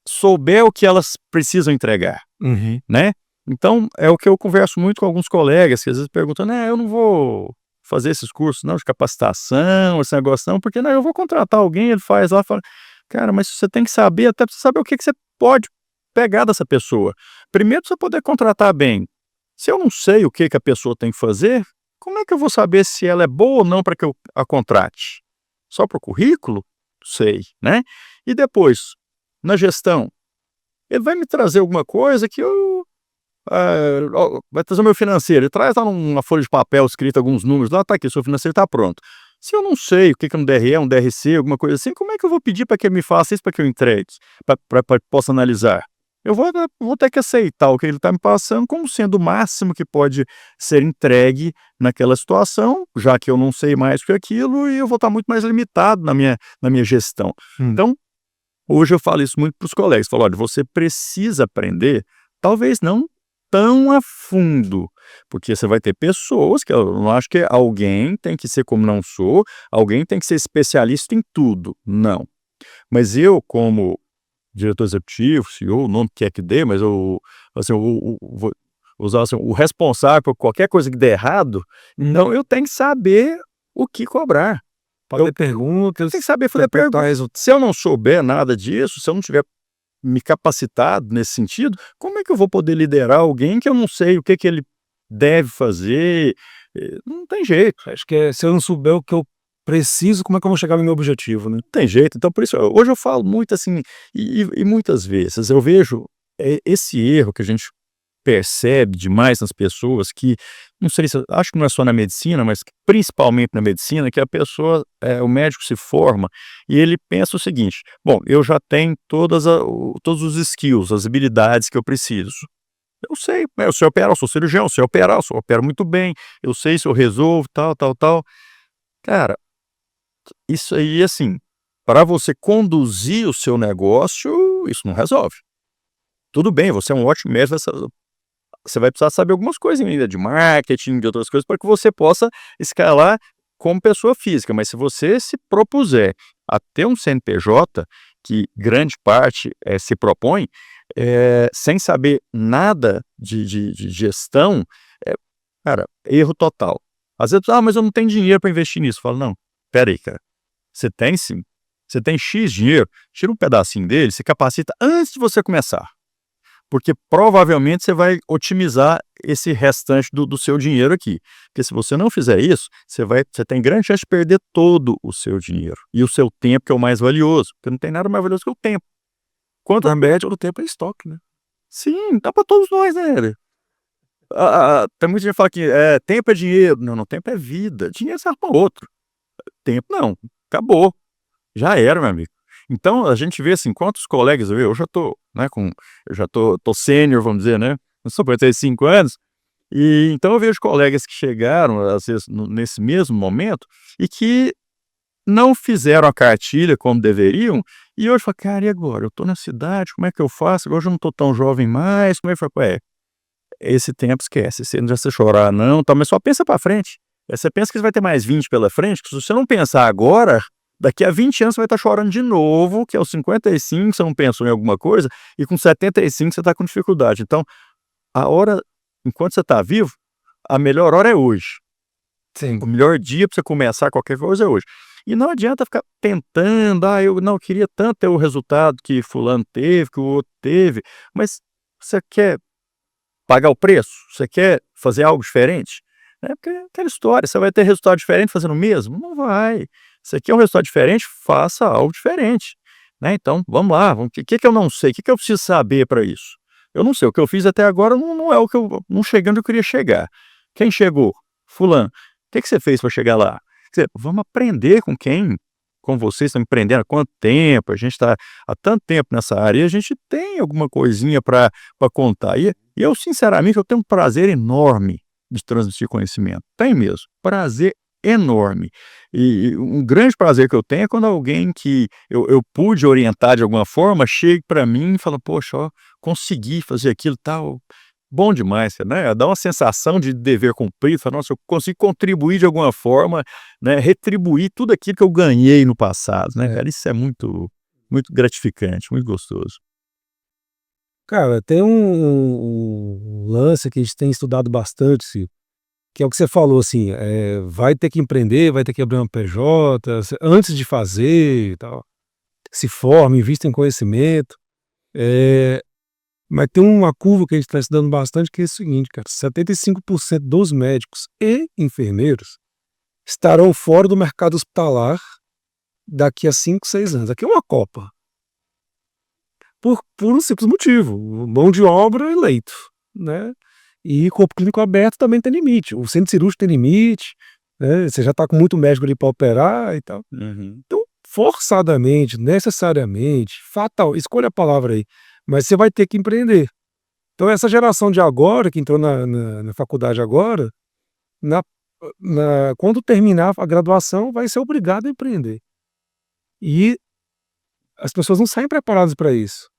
souber o que elas precisam entregar, Uhum. né? Então, é o que eu converso muito com alguns colegas que às vezes perguntam, né, eu não vou fazer esses cursos não de capacitação, esse negócio não, porque não, eu vou contratar alguém, ele faz lá, fala, cara, mas você tem que saber, até pra você saber o que você pode pegar dessa pessoa. Primeiro, pra você poder contratar bem. Se eu não sei o que a pessoa tem que fazer, como é que eu vou saber se ela é boa ou não para que eu a contrate? Só pro currículo? Sei, né? E depois, na gestão, ele vai me trazer alguma coisa que vai trazer o meu financeiro, ele traz lá uma folha de papel escrita alguns números, lá tá aqui, seu financeiro está pronto. Se eu não sei o que é um DRE, um DRC, alguma coisa assim, como é que eu vou pedir para que ele me faça isso, para que eu entregue, para possa analisar? Eu vou ter que aceitar o que ele está me passando como sendo o máximo que pode ser entregue naquela situação, já que eu não sei mais que aquilo, e eu vou estar muito mais limitado na minha gestão. Então, hoje eu falo isso muito para os colegas, falo, olha, você precisa aprender, talvez não tão a fundo, porque você vai ter pessoas que eu não acho que alguém tem que ser como não sou, alguém tem que ser especialista em tudo, não. Mas eu, como diretor executivo, CEO, o nome que é que dê, mas eu, assim, vou usar assim, o responsável por qualquer coisa que der errado, então eu tenho que saber o que cobrar. Fazer perguntas, tem que saber fazer perguntas. Se eu não souber nada disso, se eu não tiver me capacitado nesse sentido, como é que eu vou poder liderar alguém que eu não sei o que ele deve fazer? Não tem jeito. Acho que se eu não souber o que eu preciso, como é que eu vou chegar no meu objetivo, né? Não tem jeito. Então, por isso, hoje eu falo muito assim, e muitas vezes eu vejo esse erro que a gente percebe demais nas pessoas, que não sei se, acho que não é só na medicina, mas principalmente na medicina, que a pessoa, o médico se forma e ele pensa o seguinte: bom, eu já tenho todos os skills, as habilidades que eu preciso. Eu sei, eu sei operar, eu sou cirurgião, eu sei operar, eu opero muito bem, eu sei se eu resolvo, tal, tal, tal. Cara, isso aí, assim, para você conduzir o seu negócio, isso não resolve. Tudo bem, você é um ótimo médico, você vai precisar saber algumas coisas ainda de marketing, de outras coisas, para que você possa escalar como pessoa física. Mas se você se propuser a ter um CNPJ, que grande parte se propõe, sem saber nada de gestão, cara, erro total. Às vezes, mas eu não tenho dinheiro para investir nisso. Eu falo, não, peraí, cara, você tem sim. Você tem X dinheiro, tira um pedacinho dele, se capacita antes de você começar. Porque provavelmente você vai otimizar esse restante do seu dinheiro aqui. Porque se você não fizer isso, você tem grande chance de perder todo o seu dinheiro. E o seu tempo, que é o mais valioso. Porque não tem nada mais valioso que o tempo. Quanto Na média, o tempo é estoque, né? Sim, dá para todos nós, né? Tem muita gente que fala que tempo é dinheiro. Não, tempo é vida. Dinheiro serve para outro. Tempo não. Acabou. Já era, meu amigo. Então, a gente vê assim, quantos colegas, eu já tô, né, eu já tô sênior, vamos dizer, né? Eu sou 45 anos, e então eu vejo colegas que chegaram, às vezes, nesse mesmo momento, e que não fizeram a cartilha como deveriam, e hoje fala, cara, e agora? Eu tô na cidade, como é que eu faço? Agora eu já não tô tão jovem mais, como é que foi? Esse tempo esquece, você não já se chorar não, tá, mas só pensa pra frente. Você pensa que você vai ter mais 20 pela frente, que se você não pensar agora, daqui a 20 anos você vai estar chorando de novo, que aos 55 você não pensou em alguma coisa, e com 75 você está com dificuldade. Então, a hora, enquanto você está vivo, a melhor hora é hoje. Sim. O melhor dia para você começar qualquer coisa é hoje. E não adianta ficar tentando, eu não queria tanto ter o resultado que fulano teve, que o outro teve, mas você quer pagar o preço? Você quer fazer algo diferente? Porque é aquela história, você vai ter resultado diferente fazendo o mesmo? Não vai. Você quer um resultado diferente? Faça algo diferente. Né? Então, vamos lá. O que eu não sei? O que eu preciso saber para isso? Eu não sei. O que eu fiz até agora não é o que eu... Não chegando eu queria chegar. Quem chegou? Fulano. O que você fez para chegar lá? Quer dizer, vamos aprender com quem? Com vocês estão empreendendo há quanto tempo? A gente está há tanto tempo nessa área e a gente tem alguma coisinha para contar. E eu, sinceramente, eu tenho um prazer enorme de transmitir conhecimento. Tem mesmo. Prazer enorme. E um grande prazer que eu tenho é quando alguém que eu pude orientar de alguma forma chega para mim e fala, poxa, ó, consegui fazer aquilo tal. Bom demais, né? Dá uma sensação de dever cumprido, fala, nossa, eu consegui contribuir de alguma forma, né? Retribuir tudo aquilo que eu ganhei no passado, né, cara? Isso é muito, muito gratificante, muito gostoso. Cara, tem um lance que a gente tem estudado bastante, Ciro, que é o que você falou, assim, vai ter que empreender, vai ter que abrir uma PJ, antes de fazer e tal, se forma, invista em conhecimento, mas tem uma curva que a gente está estudando bastante, que é o seguinte, cara, 75% dos médicos e enfermeiros estarão fora do mercado hospitalar daqui a 5, 6 anos. Aqui é uma Copa. Por um simples motivo, mão de obra e leito, né? E corpo clínico aberto também tem limite, o centro cirúrgico tem limite, né? Você já está com muito médico ali para operar e tal. Então, forçadamente, necessariamente, fatal, escolha a palavra aí, mas você vai ter que empreender. Então essa geração de agora, que entrou na faculdade agora, quando terminar a graduação, vai ser obrigado a empreender. E as pessoas não saem preparadas para isso,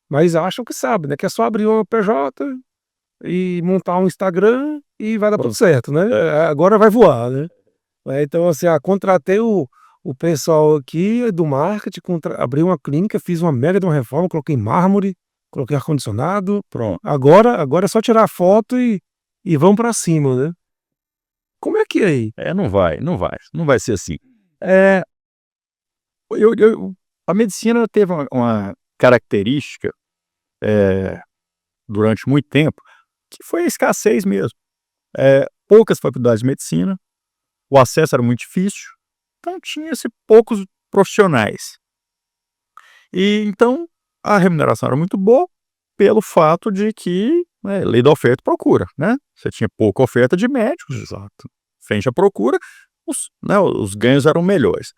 mas acham que sabem, né? Que é só abrir uma PJ e montar um Instagram e vai dar tudo certo, né? Agora vai voar, né? Então, assim, contratei o pessoal aqui do marketing, abri uma clínica, fiz uma mega de uma reforma, coloquei mármore, coloquei ar-condicionado, Pronto. Agora é só tirar foto e vamos para cima, né? Como é que é aí? Não vai ser assim. A medicina teve uma característica durante muito tempo, que foi a escassez mesmo. Poucas faculdades de medicina, o acesso era muito difícil, então tinha-se poucos profissionais. E então a remuneração era muito boa pelo fato de que, lei da oferta e procura, né? Você tinha pouca oferta de médicos, exato. Frente à procura, os ganhos eram melhores.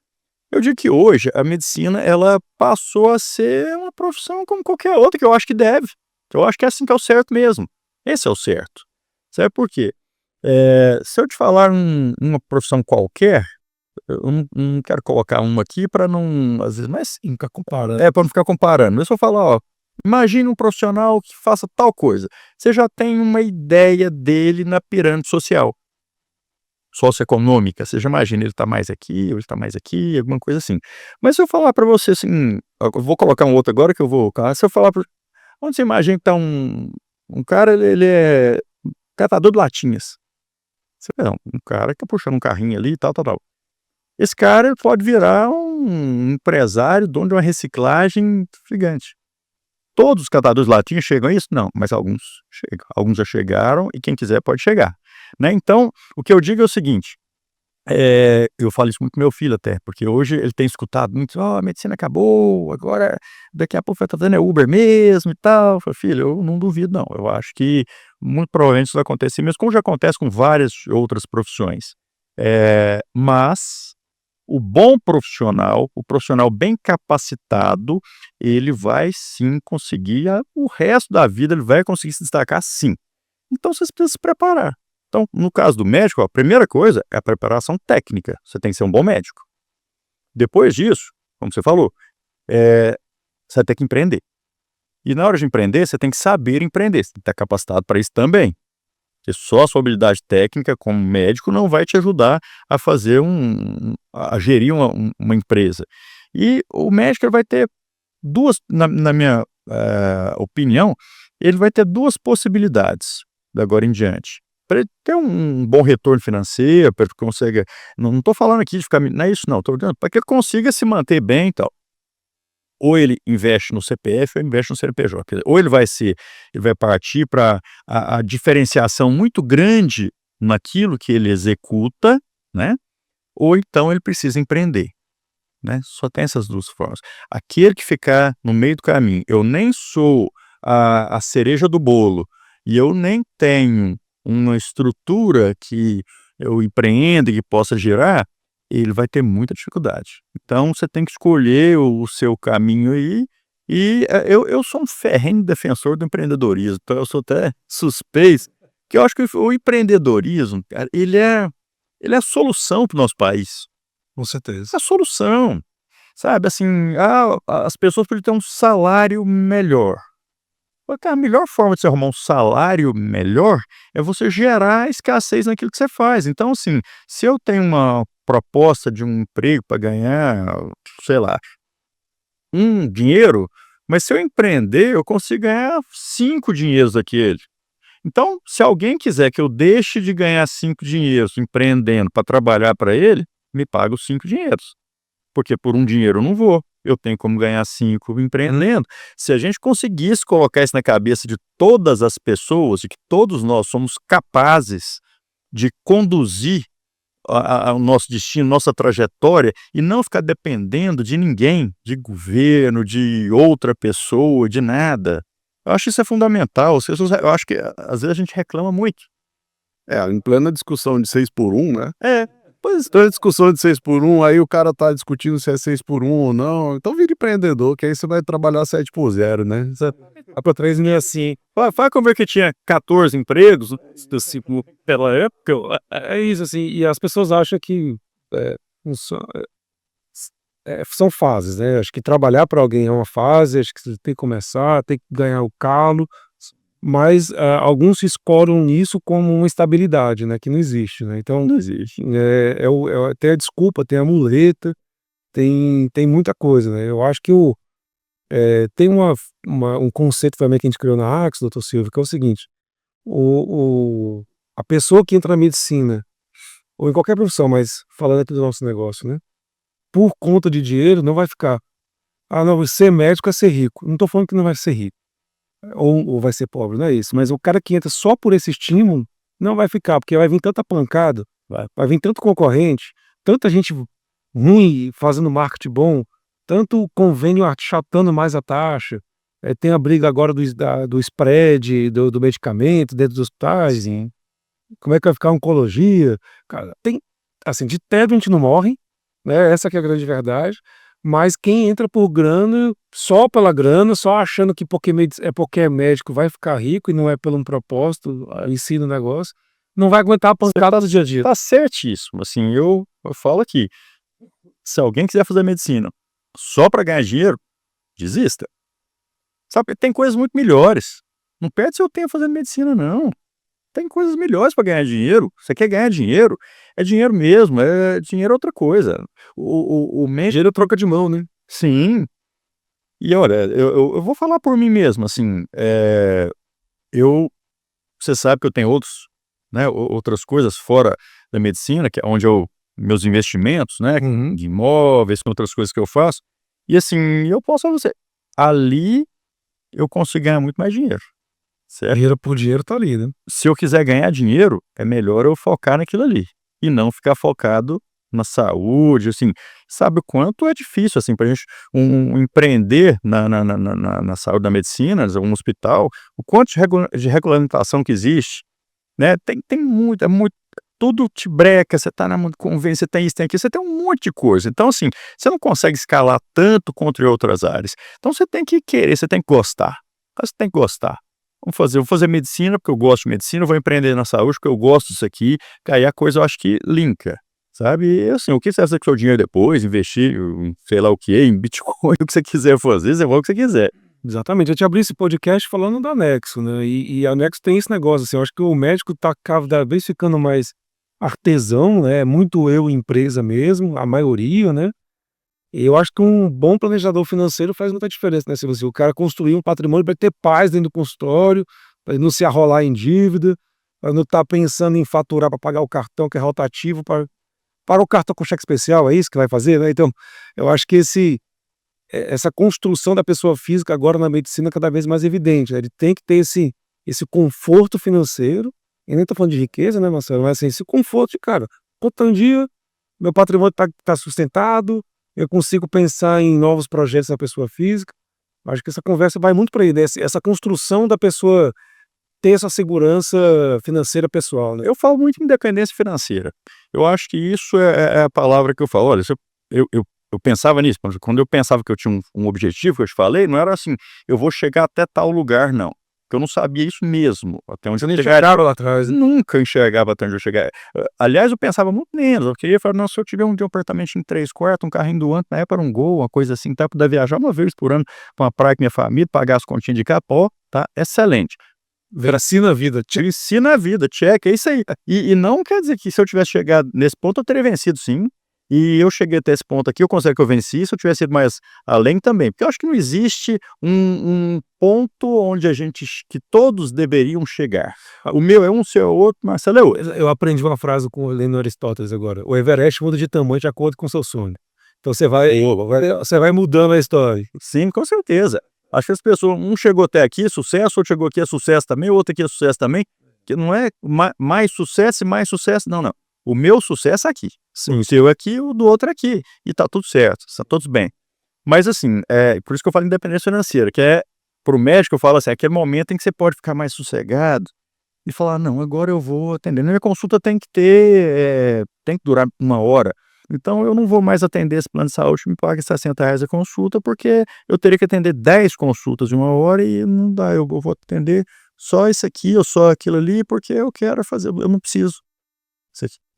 Eu digo que hoje a medicina ela passou a ser uma profissão como qualquer outra, que eu acho que deve. Eu acho que é assim que é o certo mesmo. Esse é o certo. Sabe por quê? Se eu te falar uma profissão qualquer, eu não quero colocar uma aqui para não, às vezes, mas Fica comparando. para não ficar comparando. Mas se eu falar, ó, Imagine um profissional que faça tal coisa. Você já tem uma ideia dele na pirâmide social, socioeconômica. Você já imagina, ele está mais aqui, ou ele está mais aqui, alguma coisa assim. Mas se eu falar para você assim, eu vou colocar um outro agora que eu vou. Se eu falar para onde você imagina que está um cara, ele é catador de latinhas. Você vê, não, um cara que está puxando um carrinho ali e tal, tal, tal. Esse cara ele pode virar um empresário, dono de uma reciclagem gigante. Todos os catadores de latinha chegam a isso? Não, mas alguns chegam. Alguns já chegaram e quem quiser pode chegar, né? Então, o que eu digo é o seguinte, eu falo isso muito com meu filho até, porque hoje ele tem escutado muito: "Ó, a medicina acabou, agora daqui a pouco vai estar dando Uber mesmo e tal". Eu falo: "Filho, eu não duvido não, eu acho que muito provavelmente isso vai acontecer mesmo, como já acontece com várias outras profissões". Mas o bom profissional, o profissional bem capacitado, ele vai sim conseguir, o resto da vida ele vai conseguir se destacar sim. Então vocês precisam se preparar. Então, no caso do médico, a primeira coisa é a preparação técnica. Você tem que ser um bom médico. Depois disso, como você falou, você vai ter que empreender. E na hora de empreender, você tem que saber empreender. Você tem que estar capacitado para isso também. Porque só a sua habilidade técnica como médico não vai te ajudar a fazer a gerir uma empresa. E o médico ele vai ter duas, na minha opinião, ele vai ter duas possibilidades da agora em diante. Para ele ter um bom retorno financeiro, para ele consiga. Não estou falando aqui de ficar. Não é isso, não. Estou dizendo para que ele consiga se manter bem e tal. Ou ele investe no CPF ou investe no CNPJ. Quer dizer, ou ele vai partir para a diferenciação muito grande naquilo que ele executa, né? Ou então ele precisa empreender, né? Só tem essas duas formas. Aquele que ficar no meio do caminho, eu nem sou a cereja do bolo e eu nem tenho uma estrutura que eu empreenda e que possa girar, ele vai ter muita dificuldade. Então você tem que escolher o seu caminho aí. E eu sou um ferrenho defensor do empreendedorismo, então eu sou até suspeito, que eu acho que o empreendedorismo, cara, ele é a solução para o nosso país. Com certeza. É a solução, sabe, assim, as pessoas podiam ter um salário melhor. Cara, a melhor forma de você arrumar um salário melhor é você gerar escassez naquilo que você faz. Então, assim, se eu tenho uma proposta de um emprego para ganhar, sei lá, um dinheiro, mas se eu empreender, eu consigo ganhar 5 dinheiros daquele. Então, se alguém quiser que eu deixe de ganhar 5 dinheiros empreendendo para trabalhar para ele, me paga os 5 dinheiros. Porque por um dinheiro eu não vou. Eu tenho como ganhar 5 empreendendo. Se a gente conseguisse colocar isso na cabeça de todas as pessoas, de que todos nós somos capazes de conduzir o nosso destino, nossa trajetória, e não ficar dependendo de ninguém, de governo, de outra pessoa, de nada. Eu acho isso é fundamental. Eu acho que às vezes a gente reclama muito. Em plena discussão de 6 por 1, né? Pois Plena discussão de 6 por 1, aí o cara tá discutindo se é 6 por 1 ou não. Então vira empreendedor, que aí você vai trabalhar 7 por 0, né? A por 3 não é assim. Vai como que tinha 14 empregos Pela época, é isso, assim, e as pessoas acham que não são fases, né? Acho que trabalhar para alguém é uma fase, acho que você tem que começar, tem que ganhar o calo, mas alguns escoram nisso como uma estabilidade, né? Que não existe, né? Então, não existe. tem a desculpa, tem a muleta, tem muita coisa, né? Eu acho que tem um conceito também que a gente criou na Axis, doutor Silvio, que é o seguinte: a pessoa que entra na medicina, ou em qualquer profissão, mas falando aqui do nosso negócio, né? Por conta de dinheiro, não vai ficar. Ah, não, ser médico é ser rico. Não estou falando que não vai ser rico, ou vai ser pobre, não é isso. Mas o cara que entra só por esse estímulo, não vai ficar, porque vai vir tanta pancada, vai vir tanto concorrente, tanta gente ruim fazendo marketing bom, tanto convênio achatando mais a taxa. Tem a briga agora do spread, do medicamento dentro dos hospitais. Sim. Como é que vai ficar a oncologia? Cara, assim, de tédio a gente não morre, né? Essa que é a grande verdade. Mas quem entra por grana, só pela grana, só achando que porque é médico vai ficar rico e não é pelo um propósito, ensina o negócio, não vai aguentar a pancada do dia a dia. Tá certíssimo. Assim, eu falo aqui, se alguém quiser fazer medicina só para ganhar dinheiro, desista. Sabe, tem coisas muito melhores. Não perde seu tempo fazendo medicina, não. Tem coisas melhores para ganhar dinheiro. Você quer ganhar dinheiro? É dinheiro mesmo, dinheiro é outra coisa. O médico... Dinheiro troca de mão, né? Sim. E olha, eu vou falar por mim mesmo, assim, você sabe que eu tenho né, outras coisas fora da medicina, que é onde meus investimentos, né, de imóveis, com outras coisas que eu faço, e assim, eu posso falar pra você, ali eu consigo ganhar muito mais dinheiro, certo? Dinheiro por dinheiro tá ali, né? Se eu quiser ganhar dinheiro, é melhor eu focar naquilo ali, e não ficar focado na saúde, assim, sabe o quanto é difícil, assim, pra gente empreender na saúde da medicina, um hospital, o quanto de regulamentação que existe, né, tem muito, tudo te breca, você tá na convênio, você tem isso, tem aquilo, você tem um monte de coisa, então assim, você não consegue escalar tanto contra outras áreas, então você tem que querer, você tem que gostar, você tem que gostar. Vou fazer medicina porque eu gosto de medicina, vou empreender na saúde porque eu gosto disso aqui, que aí a coisa eu acho que linka, sabe? E assim, o que você fazer com o seu dinheiro depois, investir em sei lá o que, em Bitcoin, o que você quiser fazer, você vai o que você quiser. Exatamente. Eu te abri esse podcast falando da Nexo, né? E a Nexo tem esse negócio, assim, eu acho que o médico tá cada vez ficando mais artesão, né? Muito eu empresa mesmo, a maioria, né? E eu acho que um bom planejador financeiro faz muita diferença, né? Se o cara construir um patrimônio para ter paz dentro do consultório, para ele não se arrolar em dívida, para não estar pensando em faturar para pagar o cartão que é rotativo, para o cartão com cheque especial, é isso que vai fazer, né? Então, eu acho que essa construção da pessoa física agora na medicina é cada vez mais evidente, né? Ele tem que ter esse conforto financeiro, e nem tô falando de riqueza, né, Marcelo? Mas assim, esse conforto de, cara, todo dia, meu patrimônio tá sustentado, eu consigo pensar em novos projetos da pessoa física. Acho que essa conversa vai muito para aí, né? Essa construção da pessoa ter essa segurança financeira pessoal, né? Eu falo muito em independência financeira. Eu acho que isso é a palavra que eu falo. Olha, eu pensava nisso, quando eu pensava que eu tinha um objetivo, que eu te falei, não era assim, eu vou chegar até tal lugar, não. Porque eu não sabia isso mesmo, até onde Você eu nem chegaria. enxergava lá atrás, né? Nunca enxergava até onde eu chegar. Aliás, eu pensava muito menos. Eu queria falar, não, se eu tiver um apartamento em 3 quartos, um carrinho do ano, na época era um Gol, uma coisa assim, tá? Puder viajar uma vez por ano para uma praia com minha família, pagar as continhas de capó, tá? Excelente. Venci na vida. Venci na vida, check, é isso aí. E não quer dizer que se eu tivesse chegado nesse ponto, eu teria vencido, sim. E eu cheguei até esse ponto aqui, eu considero que eu venci. Se eu tivesse ido mais além também, porque eu acho que não existe um ponto onde que todos deveriam chegar. O meu é um, o seu é outro, Marcelo é outro. Eu aprendi uma frase com o Leno Aristóteles agora. O Everest muda de tamanho de acordo com o seu sonho. Então você vai mudando a história. Sim, com certeza. Acho que as pessoas, um chegou até aqui, sucesso, outro chegou aqui, é sucesso também, outro aqui é sucesso também, que não é mais sucesso e mais sucesso, não. O meu sucesso é aqui, o seu aqui, o do outro é aqui, e tá tudo certo, tá todos bem. Mas assim, por isso que eu falo independência financeira, que pro médico eu falo assim, é aquele momento em que você pode ficar mais sossegado e falar, não, agora eu vou atender. Minha consulta tem que durar 1 hora. Então eu não vou mais atender esse plano de saúde que me paga R$60 a consulta, porque eu teria que atender 10 consultas em 1 hora e não dá, eu vou atender só isso aqui ou só aquilo ali, porque eu quero fazer, eu não preciso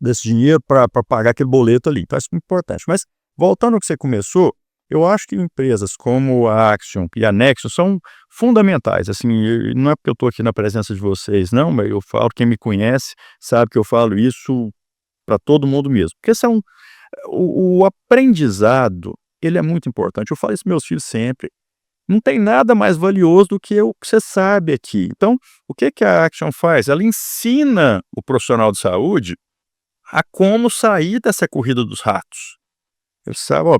desse dinheiro para pagar aquele boleto ali. Então isso é muito importante. Mas voltando ao que você começou, eu acho que empresas como a Axion e a Nexo são fundamentais. Assim, não é porque eu estou aqui na presença de vocês, não, mas eu falo, quem me conhece sabe que eu falo isso para todo mundo mesmo. Porque o aprendizado, ele é muito importante. Eu falo isso para meus filhos sempre. Não tem nada mais valioso do que o que você sabe aqui. Então, o que a Axion faz? Ela ensina o profissional de saúde a como sair dessa corrida dos ratos. Ele sabe, ó,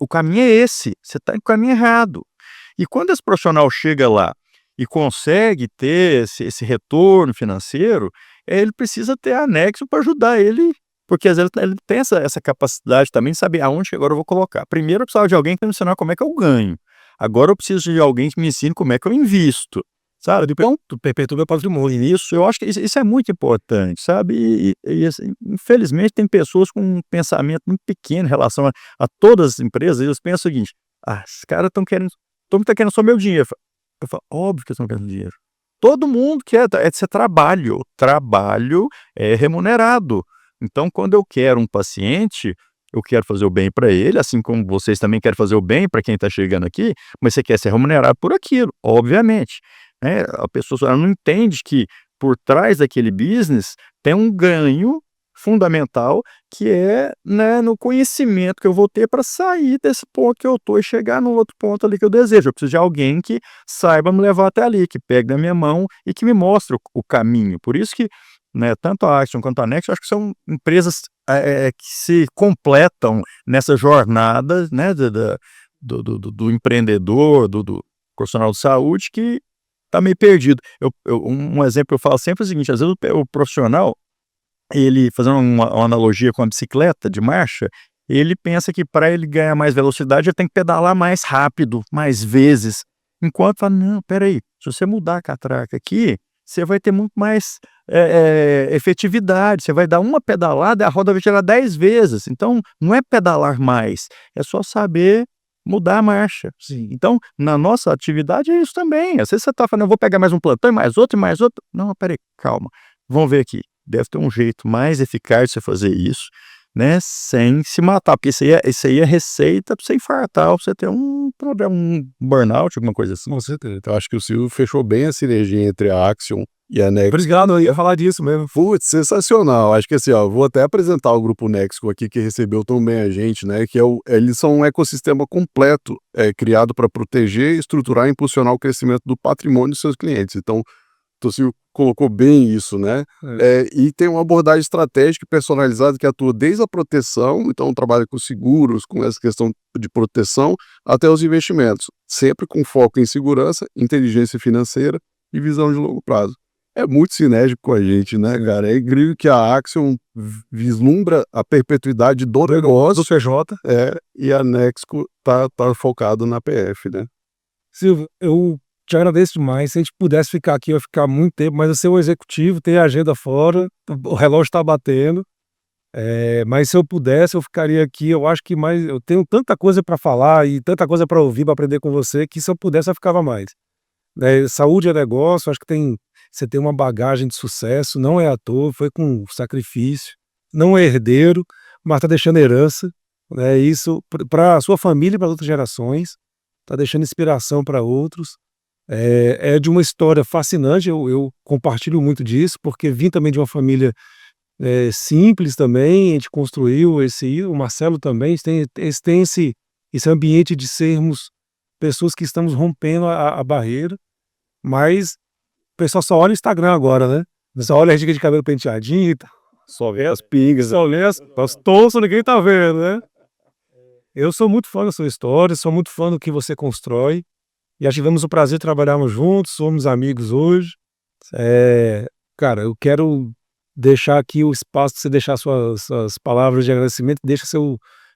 o caminho é esse, você está no caminho errado. E quando esse profissional chega lá e consegue ter esse retorno financeiro, ele precisa ter anexo para ajudar ele, porque às vezes ele tem essa capacidade também de saber aonde que agora eu vou colocar. Primeiro eu precisava de alguém que me ensinasse como é que eu ganho. Agora eu preciso de alguém que me ensine como é que eu invisto. Sabe? Então, Tu perpetua meu patrimônio. Isso, eu acho que isso é muito importante, sabe? Assim, infelizmente tem pessoas com um pensamento muito pequeno em relação a todas as empresas. Eles pensam o seguinte, esses caras estão querendo só meu dinheiro. Eu falo, óbvio que eles estão querendo dinheiro. Todo mundo quer, é de ser trabalho. Trabalho é remunerado. Então, quando eu quero um paciente, eu quero fazer o bem para ele, assim como vocês também querem fazer o bem para quem está chegando aqui, mas você quer ser remunerado por aquilo, obviamente, né? A pessoa ela não entende que por trás daquele business tem um ganho fundamental que é, né, no conhecimento que eu vou ter para sair desse ponto que eu estou e chegar no outro ponto ali que eu desejo. Eu preciso de alguém que saiba me levar até ali, que pegue na minha mão e que me mostre o caminho. Por isso que, né, tanto a Axiom quanto a Nexo, acho que são empresas que se completam nessa jornada, né, do empreendedor, do profissional de saúde que está meio perdido. Um exemplo que eu falo sempre é o seguinte: às vezes o profissional, ele, fazendo uma analogia com a bicicleta de marcha, ele pensa que para ele ganhar mais velocidade, ele tem que pedalar mais rápido, mais vezes. Enquanto fala, não, espera aí, se você mudar a catraca aqui, você vai ter muito mais efetividade, você vai dar uma pedalada e a roda vai girar 10 vezes. Então, não é pedalar mais, é só saber mudar a marcha. Sim. Então, na nossa atividade é isso também. Às vezes você está falando, eu vou pegar mais um plantão e mais outro e mais outro. Não, peraí, calma. Vamos ver aqui. Deve ter um jeito mais eficaz de você fazer isso, né? Sem se matar. Porque isso aí é receita para você infartar, pra você ter um problema, um burnout, alguma coisa assim. Com certeza. Então, acho que o Silvio fechou bem a sinergia entre a Axiom e a Nexco. Obrigado, eu ia falar disso mesmo. Putz, sensacional. Acho que assim, ó, vou até apresentar o grupo Nexco aqui, que recebeu tão bem a gente, né? Que eles são um ecossistema completo, criado para proteger, estruturar e impulsionar o crescimento do patrimônio de seus clientes. Então, o Silvio colocou bem isso, né? E tem uma abordagem estratégica e personalizada que atua desde a proteção, então trabalha com seguros, com essa questão de proteção, até os investimentos, sempre com foco em segurança, inteligência financeira e visão de longo prazo. É muito sinérgico com a gente, né, cara? É incrível que a Axiom vislumbra a perpetuidade do negócio, Do CJ. e a Nexco tá focado na PF, né? Silvio, eu te agradeço demais. Se a gente pudesse ficar aqui, eu ia ficar muito tempo, mas você é o executivo, tem a agenda fora, o relógio está batendo. Mas se eu pudesse, eu ficaria aqui. Eu acho que mais. Eu tenho tanta coisa para falar e tanta coisa para ouvir, para aprender com você, que se eu pudesse, eu ficava mais. Saúde é negócio, acho que você tem uma bagagem de sucesso, não é à toa, foi com sacrifício, não é herdeiro, mas está deixando herança, né? Isso para a sua família e para outras gerações, está deixando inspiração para outros. É de uma história fascinante, eu compartilho muito disso, porque vim também de uma família simples também, a gente construiu o Marcelo também, tem esse ambiente de sermos pessoas que estamos rompendo a barreira, mas o pessoal só olha o Instagram agora, né? Só olha a gente de cabelo penteadinho, Só vê as pingas. só olha as tonças, ninguém tá vendo, né? Eu sou muito fã da sua história, sou muito fã do que você constrói, já tivemos o prazer de trabalharmos juntos, somos amigos hoje. Cara, eu quero deixar aqui o espaço para você deixar suas palavras de agradecimento, deixa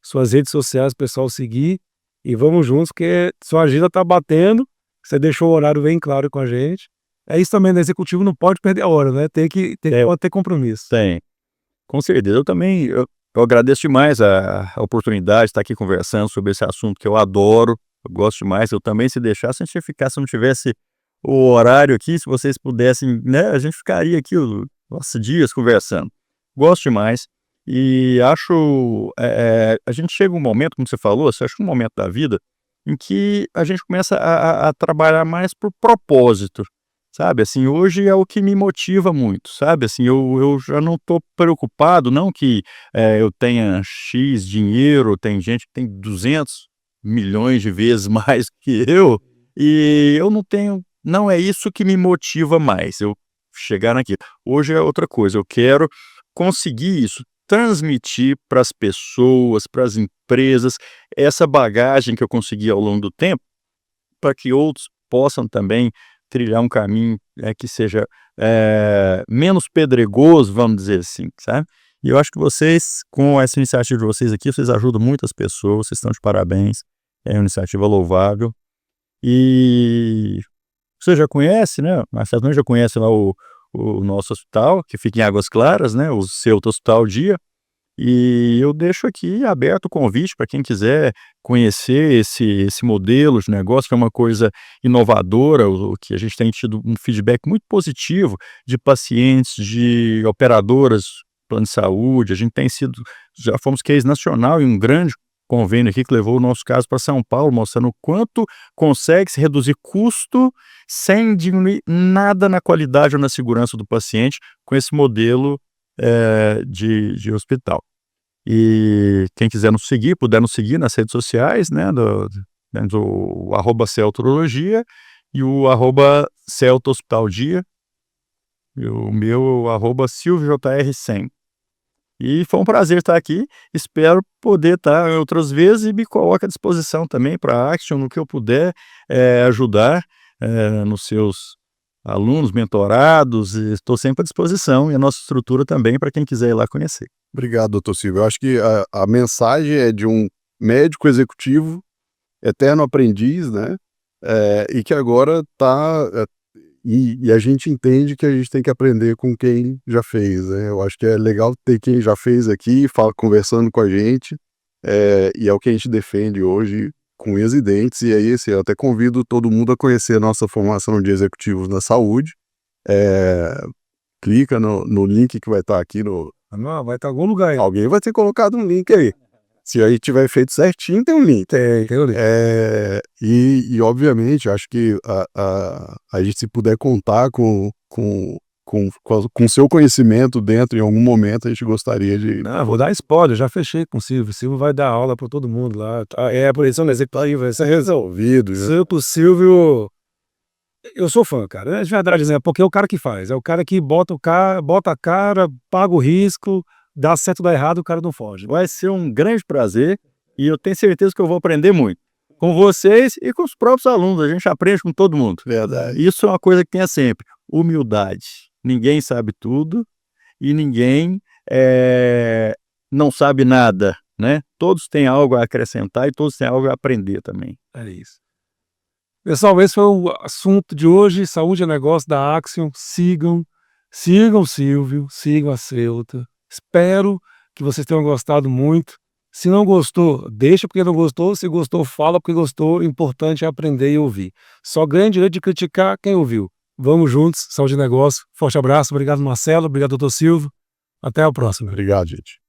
suas redes sociais, o pessoal seguir, e vamos juntos, porque sua agenda tá batendo, você deixou o horário bem claro com a gente. É isso também, né? Executivo não pode perder a hora, né? Tem que ter compromisso. Tem, com certeza. Eu também, eu agradeço demais a oportunidade de estar aqui conversando sobre esse assunto que eu adoro, eu gosto demais. Eu também, se deixasse, a gente ia ficar, se não tivesse o horário aqui, se vocês pudessem, né? A gente ficaria aqui, nossa, dias conversando. Gosto demais. E acho, a gente chega um momento, como você falou, você acha um momento da vida em que a gente começa a trabalhar mais por propósito, sabe? Assim, hoje é o que me motiva muito, sabe? Assim, eu já não estou preocupado, não que eu tenha X dinheiro, tem gente que tem 200 milhões de vezes mais que eu, e eu não tenho, não é isso que me motiva mais, eu chegar naquilo. Hoje é outra coisa, eu quero conseguir isso, transmitir para as pessoas, para as empresas, essa bagagem que eu consegui ao longo do tempo, para que outros possam também trilhar um caminho que seja menos pedregoso, vamos dizer assim, sabe? E eu acho que vocês, com essa iniciativa de vocês aqui, vocês ajudam muitas pessoas, vocês estão de parabéns, é uma iniciativa louvável. E você já conhece, né? Marcelo também já conhece lá o nosso hospital, que fica em Águas Claras, né? O seu Hospital Dia. E eu deixo aqui aberto o convite para quem quiser conhecer esse modelo de negócio, que é uma coisa inovadora, o que a gente tem tido um feedback muito positivo de pacientes, de operadoras plano de saúde, a gente já fomos case nacional em um grande convênio aqui que levou o nosso caso para São Paulo, mostrando o quanto consegue se reduzir custo sem diminuir nada na qualidade ou na segurança do paciente com esse modelo de hospital. E quem quiser nos seguir, puder nos seguir nas redes sociais, né, do @celturologia e o @celtohospitaldia, e o meu @silviojr100. E foi um prazer estar aqui, espero poder estar outras vezes e me coloco à disposição também para a Action, no que eu puder ajudar nos seus alunos, mentorados, estou sempre à disposição, e a nossa estrutura também para quem quiser ir lá conhecer. Obrigado, doutor Silvio. Eu acho que a mensagem é de um médico executivo, eterno aprendiz, né? E que agora está... E a gente entende que a gente tem que aprender com quem já fez, né? Eu acho que é legal ter quem já fez aqui, conversando com a gente, e é o que a gente defende hoje com unhas e dentes. E aí, assim, eu até convido todo mundo a conhecer a nossa formação de executivos na saúde. Clica no link que vai estar aqui no... Não, vai estar em algum lugar aí. Alguém vai ter colocado um link aí. Se aí tiver feito certinho, tem um link. Tem o link. E obviamente, acho que a gente, se puder contar com seu conhecimento dentro, em algum momento, a gente gostaria de... Não, vou dar spoiler, já fechei com o Silvio. O Silvio vai dar aula para todo mundo lá. Por isso, executiva vai ser resolvido. O Silvio, eu sou fã, cara. É de verdade, porque é o cara que faz. É o cara que bota a cara, paga o risco, dá certo ou dá errado, o cara não foge. Vai ser um grande prazer e eu tenho certeza que eu vou aprender muito com vocês e com os próprios alunos. A gente aprende com todo mundo. Verdade. Isso é uma coisa que tem sempre. Humildade. Ninguém sabe tudo e ninguém não sabe nada, né? Todos têm algo a acrescentar e todos têm algo a aprender também. É isso. Pessoal, esse foi o assunto de hoje. Saúde é negócio da Action. Sigam o Silvio, sigam a Celta. Espero que vocês tenham gostado muito. Se não gostou, deixa porque não gostou. Se gostou, fala porque gostou. O importante é aprender e ouvir. Só ganha direito de criticar quem ouviu. Vamos juntos, saúde e negócio. Forte abraço, obrigado Marcelo, obrigado doutor Silvio. Até a próxima. Obrigado, gente.